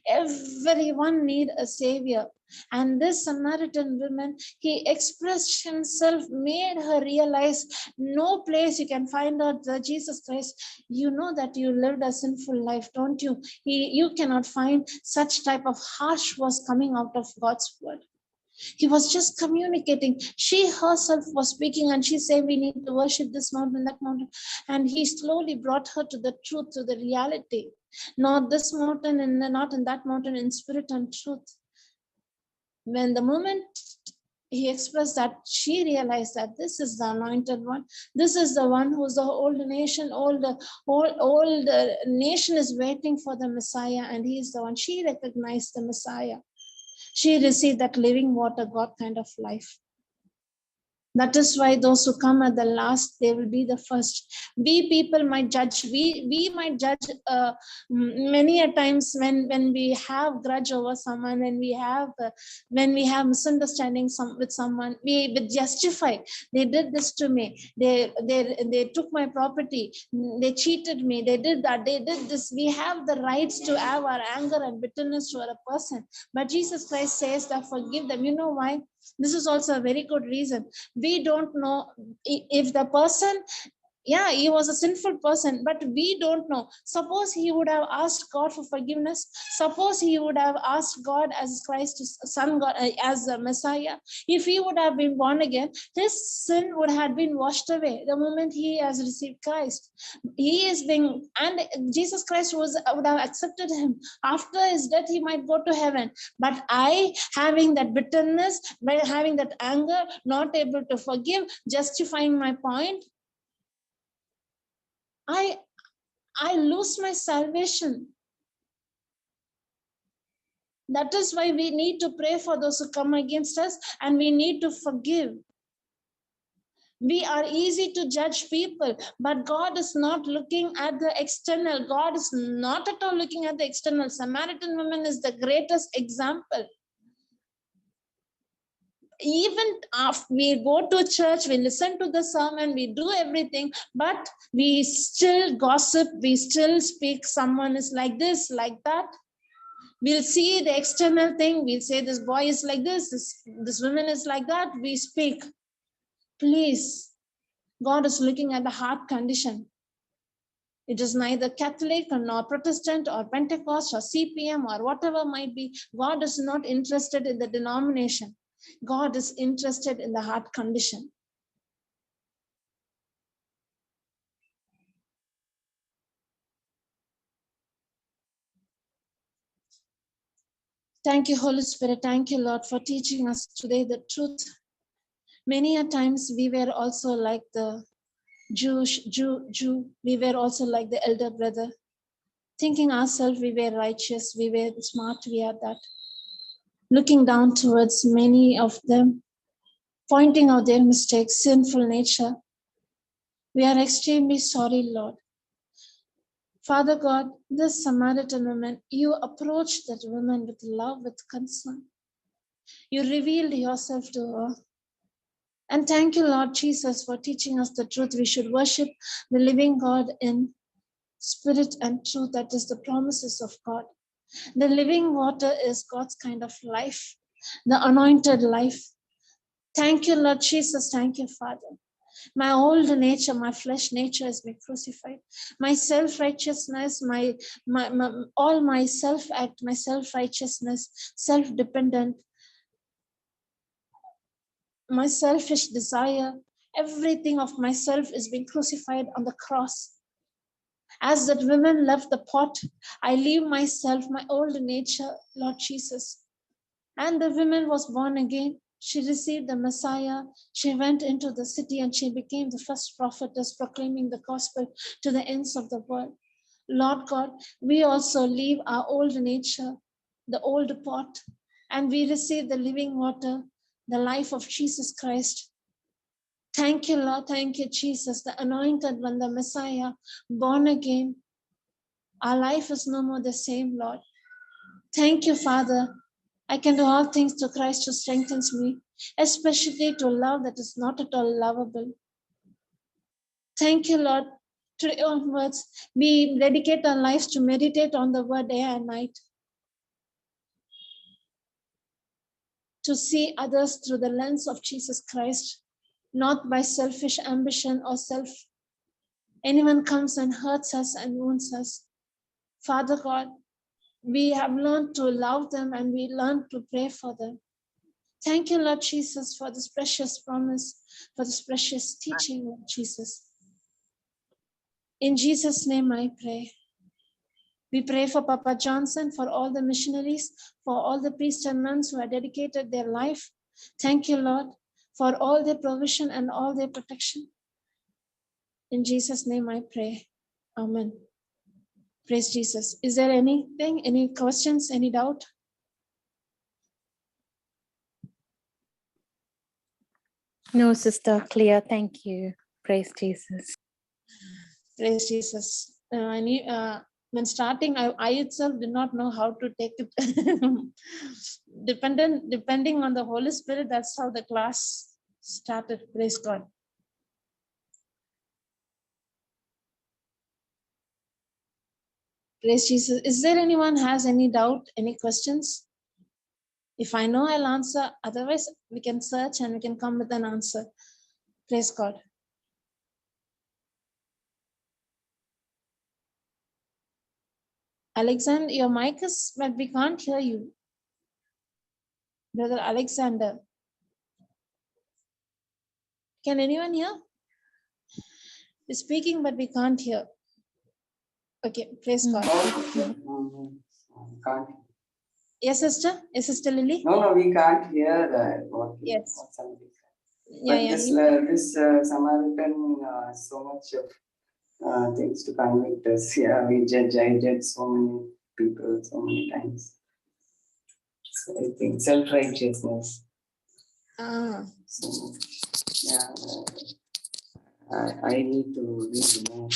Everyone need a savior. And this Samaritan woman, he expressed himself, made her realize no place you can find out the Jesus Christ. You know that you lived a sinful life, don't you? You cannot find such type of harsh words coming out of God's word. He was just communicating. She herself was speaking and she said, we need to worship this mountain, that mountain. And he slowly brought her to the truth, to the reality. Not this mountain and not in that mountain, in spirit and truth. When the moment he expressed that, she realized that this is the anointed one. This is the one who's the whole nation, all the nation is waiting for the Messiah, and he is the one. She recognized the Messiah. She received that living water, God kind of life. That is why those who come at the last, they will be the first. We people might judge. We might judge many a times when we have grudge over someone, when we have misunderstanding with someone, we justify. They did this to me. They took my property. They cheated me. They did that. They did this. We have the rights to have our anger and bitterness toward a person. But Jesus Christ says that forgive them. You know why? This is also a very good reason. We don't know if the person, yeah, he was a sinful person, but we don't know. Suppose he would have asked God for forgiveness. Suppose he would have asked God as Christ's son, God, as the Messiah. If he would have been born again, his sin would have been washed away the moment he has received Christ. He is being, and Jesus Christ would have accepted him. After his death, he might go to heaven. But I, having that bitterness, by having that anger, not able to forgive, justifying my point, I lose my salvation. That is why we need to pray for those who come against us, and we need to forgive. We are easy to judge people, but God is not looking at the external. God is not at all looking at the external. Samaritan woman is the greatest example. Even after we go to church, we listen to the sermon, we do everything, but we still gossip, we still speak. Someone is like this, like that. We'll see the external thing. We'll say this boy is like this woman is like that. We speak. Please, God is looking at the heart condition. It is neither Catholic or nor Protestant or Pentecost or CPM or whatever might be. God is not interested in the denomination. God is interested in the heart condition. Thank you, Holy Spirit. Thank you, Lord, for teaching us today the truth. Many a times we were also like the Jew. We were also like the elder brother, thinking ourselves we were righteous, we were smart, we are that. Looking down towards many of them, pointing out their mistakes, sinful nature. We are extremely sorry, Lord. Father God, this Samaritan woman, you approached that woman with love, with concern. You revealed yourself to her. And thank you, Lord Jesus, for teaching us the truth. We should worship the living God in spirit and truth. That is the promises of God. The living water is God's kind of life, the anointed life. Thank you, Lord Jesus. Thank you, Father. My old nature, my flesh nature has been crucified. My self-righteousness, all my self-act, my self-righteousness, self-dependent, my selfish desire, everything of myself is being crucified on the cross. As that woman left the pot, I leave myself, my old nature, Lord Jesus. And the woman was born again. She received the Messiah. She went into the city and she became the first prophetess, proclaiming the gospel to the ends of the world. Lord God, we also leave our old nature, the old pot, and we receive the living water, the life of Jesus Christ. Thank you, Lord. Thank you, Jesus, the anointed one, the Messiah, born again. Our life is no more the same, Lord. Thank you, Father. I can do all things through Christ who strengthens me, especially to love that is not at all lovable. Thank you, Lord. Today onwards, we dedicate our lives to meditate on the word day and night, to see others through the lens of Jesus Christ, not by selfish ambition or self. Anyone comes and hurts us and wounds us. Father God, we have learned to love them and we learn to pray for them. Thank you, Lord Jesus, for this precious promise, for this precious teaching, Lord Jesus. In Jesus' name I pray. We pray for Papa Johnson, for all the missionaries, for all the priests and nuns who have dedicated their life. Thank you, Lord, for all their provision and all their protection. In Jesus' name I pray. Amen. Praise Jesus. Is there anything, any questions, any doubt? No, sister, clear. Thank you. Praise Jesus. Praise Jesus. When starting, I itself did not know how to take it. Depending on the Holy Spirit, that's how the class started. Praise God. Praise Jesus. Is there anyone has any doubt, any questions? If I know, I'll answer. Otherwise, we can search and we can come with an answer. Praise God. Alexander, your mic is, but we can't hear you. Brother Alexander. Can anyone hear? We're speaking, but we can't hear. Okay, praise God. Can't. Yes, sister? Yes, Sister Lily? No, we can't hear what Yes. somebody said. Yeah, But yeah. this Samaritan, so much of things to convict us. Yeah, I judged so many people so many times. So I think self-righteousness. Ah, So yeah, I need to read more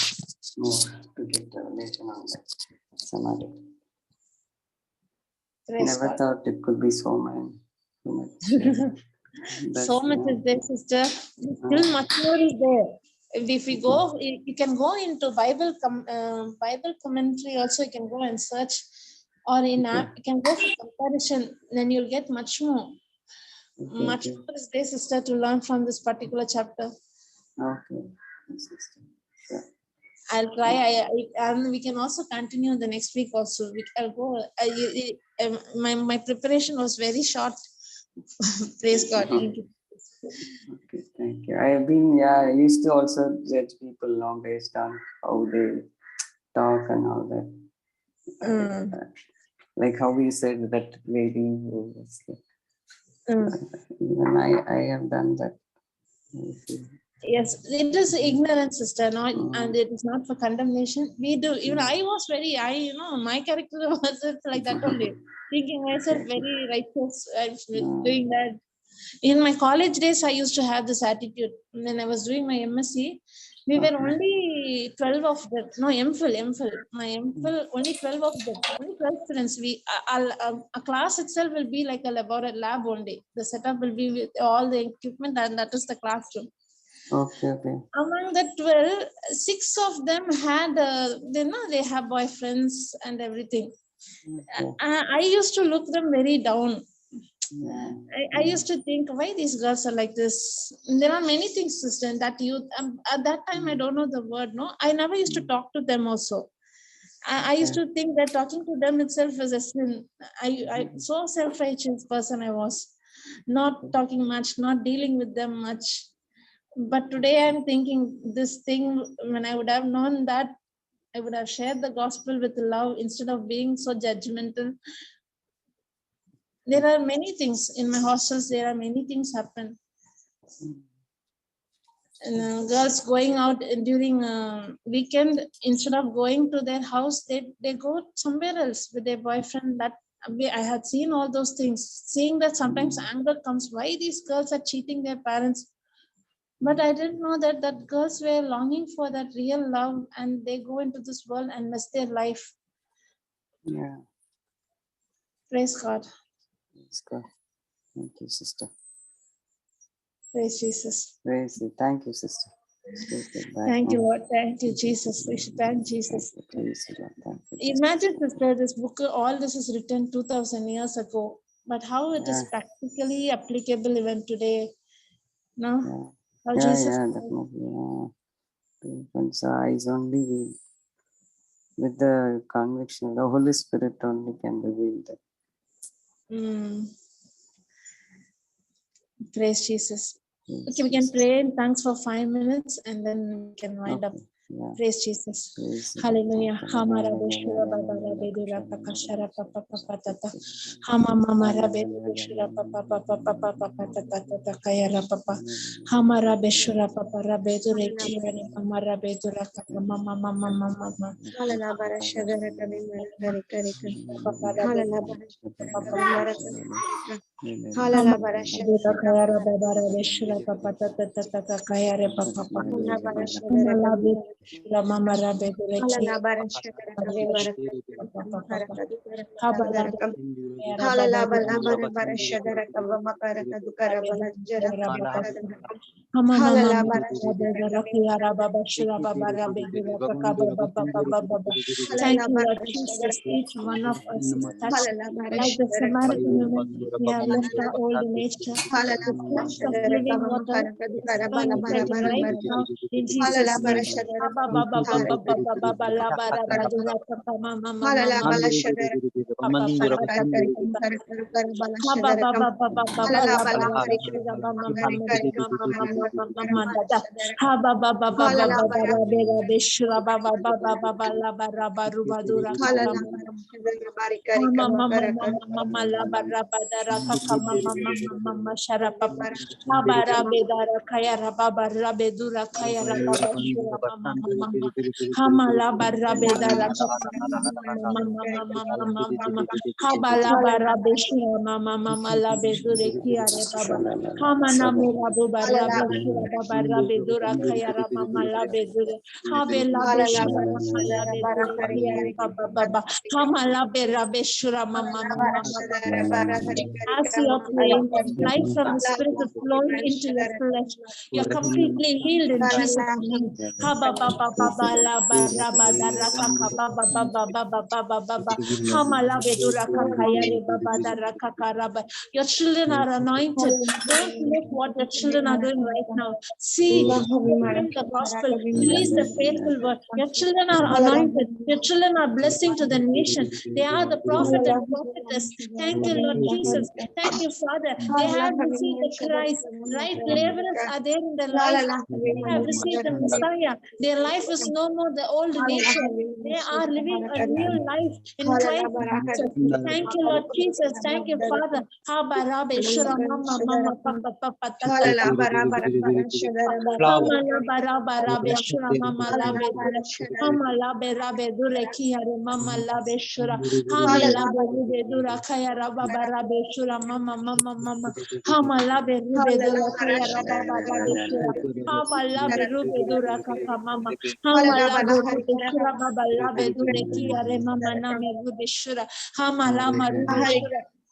to get revelation on that Samaritan. praise Never God. thought it could be so much. So much is there, sister. Still much more is there. If we go, you can go into Bible commentary also. You can go and search, or in app, you can go for comparison. Then you'll get much more. Much more is there, sister, to learn from this particular chapter. Okay. Sure. I'll try. And we can also continue the next week also. I'll go. My preparation was very short. Praise God. Thank you. Okay, thank you. I used to also judge people now based on how they talk and all that. Like how we said that lady who was like, even I have done that. Yes, it is ignorance, sister, not, and it is not for condemnation. We do, even I was very, my character was like that only, thinking myself very righteous, doing that. In my college days, I used to have this attitude. When I was doing my MSc, we were only 12 of them. No, MPhil. My MPhil, only 12 of them. Only 12 students. A class itself will be like a lab only. The setup will be with all the equipment, and that is the classroom. Okay. Among the 12, 6 of them had, they have boyfriends and everything. Okay. I used to look them very down. I used to think, why these girls are like this? There are many things, sister, that you, at that time, I don't know the word, no? I never used to talk to them also. I used to think that talking to them itself is a sin. I so self-righteous person I was. Not talking much, not dealing with them much. But today I'm thinking this thing, when I would have known that, I would have shared the gospel with love instead of being so judgmental. There are many things in my hostels. There are many things happen. girls going out during weekend, instead of going to their house, they go somewhere else with their boyfriend. That I had seen all those things, seeing that sometimes anger comes, why these girls are cheating their parents. But I didn't know that girls were longing for that real love, and they go into this world and mess their life. Yeah. Praise God. Praise God. Thank you, sister. Praise Jesus. Praise you. Thank you, sister. Thank you, Lord. Thank you, Jesus. We should thank Jesus. Praise you, Lord. Thank you, Imagine, sister, this book, all this is written 2000 years ago, but how it is practically applicable even today. No? How Jesus. Definitely. Yeah. To open our eyes only with the conviction, the Holy Spirit only can reveal that. Praise Jesus. Okay, we can pray in thanks for 5 minutes and then we can wind up. Yeah. Praise Jesus. Hallelujah. Hamara beshura baba rabedura pakashara papa papa tata. Hama mama rabedu beshura papa papa papa papa tata tata kayara papa. Hamara beshura papa rabedu rekiyani mama rabedu rakaka mama mama mama mama. Halala barashadara kami marakari kari kari. Halala barashadara marakari kari. Halala barashadara Kayara baba rabeshura papa tata tata kayare papa papa. halala barashadara kami Shura mama rabedu halala rekiyani. barashadara kami marakari kari marakari kari Habala kari. Halala bala bara barashadara kami marakari kari balajara kami marakari. Halala barashadara kami Thank you, Lord Jesus, each one of us is touched. Like the Samaritan woman, we have left our old nature. The fruits of living water is flowing right now in Jesus' name. As you are praying, life from the Spirit is flowing into your flesh. You're completely healed in Jesus' name. Your children are anointed. Don't look what your children are doing right now. See, bring the gospel, release the faithful word. Your children are anointed. Your children are blessing to the nation. They are the prophet and prophetess. Thank you, Lord Jesus. Thank you, Father. They have received the Christ. Right laborers are there in their life. They have received the Messiah. Their life is no more the old nature. They are living a real life in Christ Jesus. Thank you, Lord Jesus. Thank you, Father.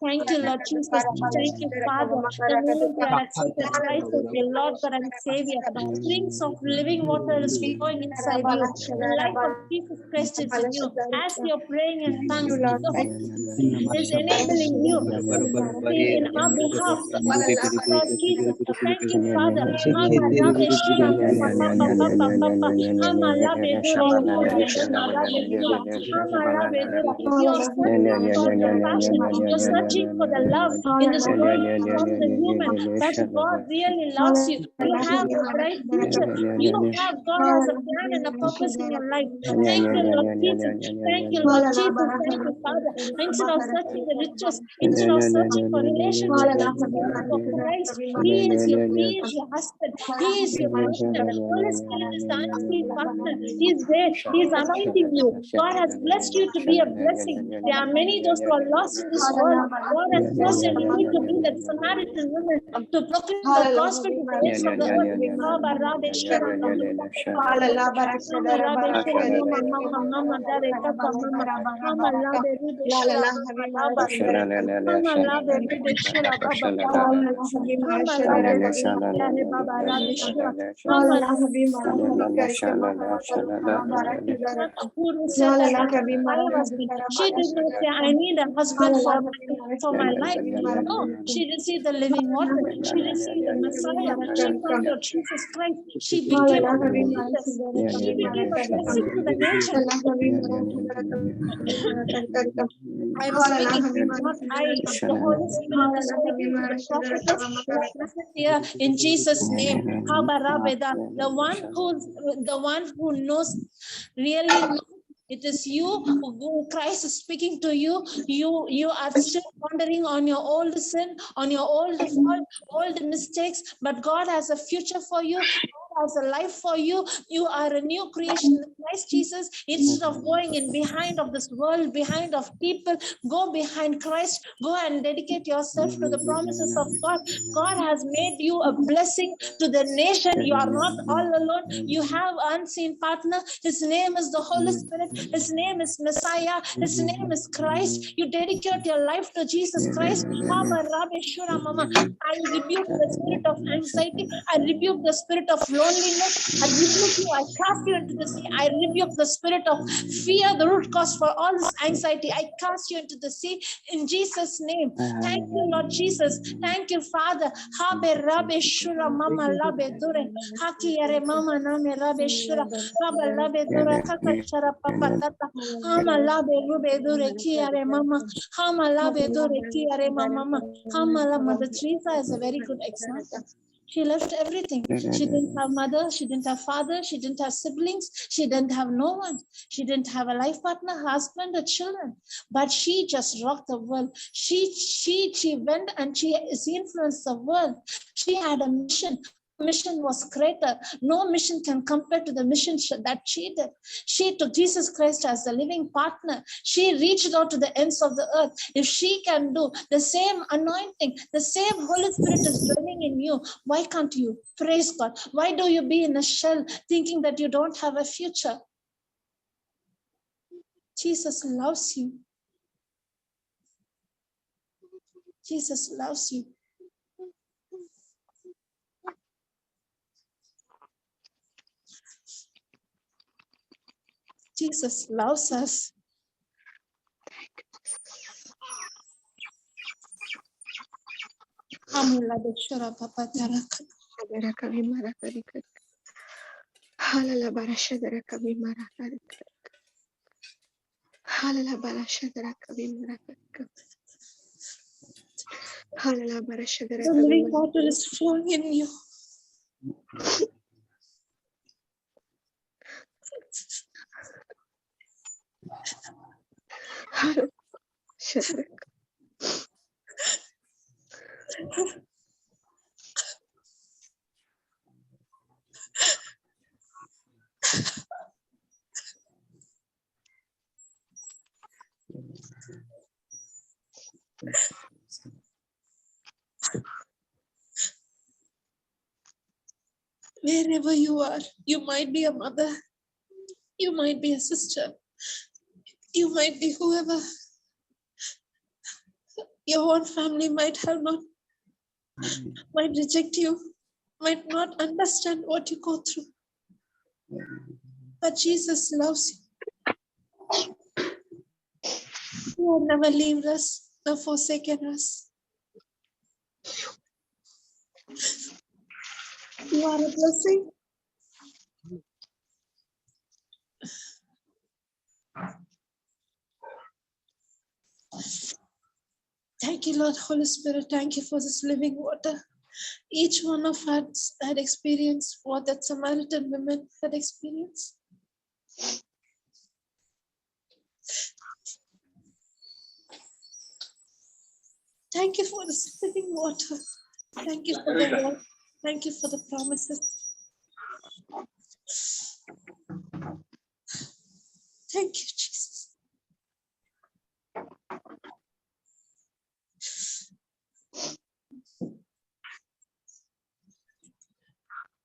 Thank you, Lord Jesus. Thank you, Father. The moment you have accepted Christ as your Lord, God, and Savior, streams of living water is flowing inside you. The life of Jesus Christ is in you. As you're praying in tongues, the Holy Spirit is enabling you to intercede in our behalf. Lord Jesus, thank you, Father. You're searching for compassion. You're searching searching for the love in this world from the human, but God really loves you. You have a bright future. You have, God has a plan and a purpose in your life. Thank you, Lord Jesus. Thank you, Lord Jesus. Thank you, Father. Instead of searching the riches, instead of searching for relationship, search for Christ. He is your husband. He is your partner. Holy Spirit is the unseen partner. He is there. He is anointing you. God has blessed you to be a blessing. There are many those who are lost in this world. God has chosen you to be that Samaritan woman to proclaim the gospel to the ends of the earth. She did not say, I need a husband for my life. No, she received the living water. She received the Messiah. She found out Jesus Christ. She became a prophetess. She became a blessing to the nation. I was speaking, not I, the Holy Spirit is speaking to the prophetess, the prophet here in Jesus' name. The one who knows, really knows. It is you who Christ is speaking to you. You are still pondering on your old sin, on your old fault, old mistakes, but God has a future for you. God has a life for you. You are a new creation in Christ Jesus. Instead of going in behind of this world, behind of people, go behind Christ. Go and dedicate yourself to the promises of God. God has made you a blessing to the nation. You are not all alone. You have an unseen partner. His name is the Holy Spirit. His name is Messiah. His name is Christ. You dedicate your life to Jesus Christ. I rebuke the spirit of anxiety. I rebuke the spirit of loneliness. I rebuke you. I cast you into the sea. I rebuke the spirit of fear, the root cause for all this anxiety. I cast you into the sea in Jesus' name. Thank you, Lord Jesus. Thank you, Father. Habe rabe shura mama labe dure. Haki yare mama name rabe shura. Haba labe dure kaka shara papa tata. Hama labe rube dure ki yare mama. Hama labe dure ki yare mama. Hama la Mother Teresa is a very good example. She left everything. She didn't have mother, she didn't have father, she didn't have siblings, she didn't have no one. She didn't have a life partner, husband, or children. But she just rocked the world. She went and she influenced the world. She had a mission. Mission was greater. No mission can compare to the mission that she did. She took Jesus Christ as the living partner. She reached out to the ends of the earth. If she can do the same anointing, the same Holy Spirit is dwelling in you, why can't you? Praise God. Why do you be in a shell thinking that you don't have a future? Jesus loves you. Jesus loves you. Jesus loves us. The living water is flowing in you. Wherever you are, you might be a mother, you might be a sister, you might be whoever. Your own family might reject you, might not understand what you go through. But Jesus loves you. He will never leave us, nor forsaken us. You are a blessing. Thank you, Lord, Holy Spirit. Thank you for this living water. Each one of us had experienced what that Samaritan woman had experienced. Thank you for this living water. Thank you for the word. Thank you for the promises. Thank you, Jesus.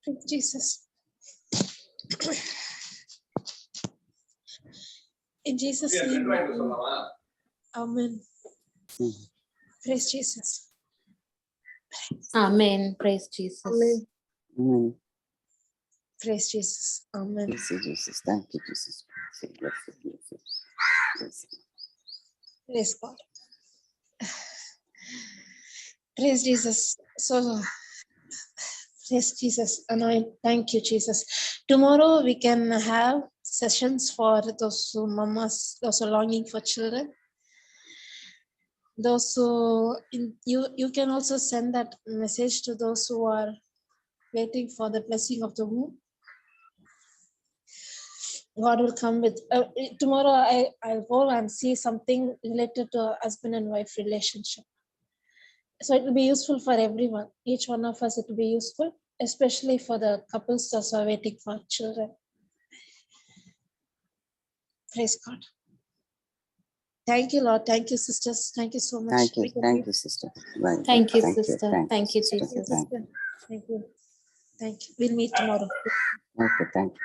Praise Jesus. In Jesus' name, amen. Praise Jesus. Amen. Praise Jesus. Amen. Amen. Praise Jesus. Amen. Bless you, Jesus. Thank you, Jesus. Bless you, bless you, bless you. Bless you. Praise God. Praise Jesus. So, praise Jesus. Anoint. Thank you, Jesus. Tomorrow we can have sessions for those who mamas, those who are longing for children. Those who you can also send that message to those who are waiting for the blessing of the womb. God will come with tomorrow. I'll go and see something related to husband and wife relationship. So it will be useful for everyone. Each one of us, it will be useful, especially for the couples that are waiting for children. Praise God. Thank you, Lord. Thank you, sisters. Thank you so much. Thank you, sister. Right. Thank you, sister. Thank you, sister. Jesus. Thank you. Thank you. We'll meet tomorrow. Okay, thank you.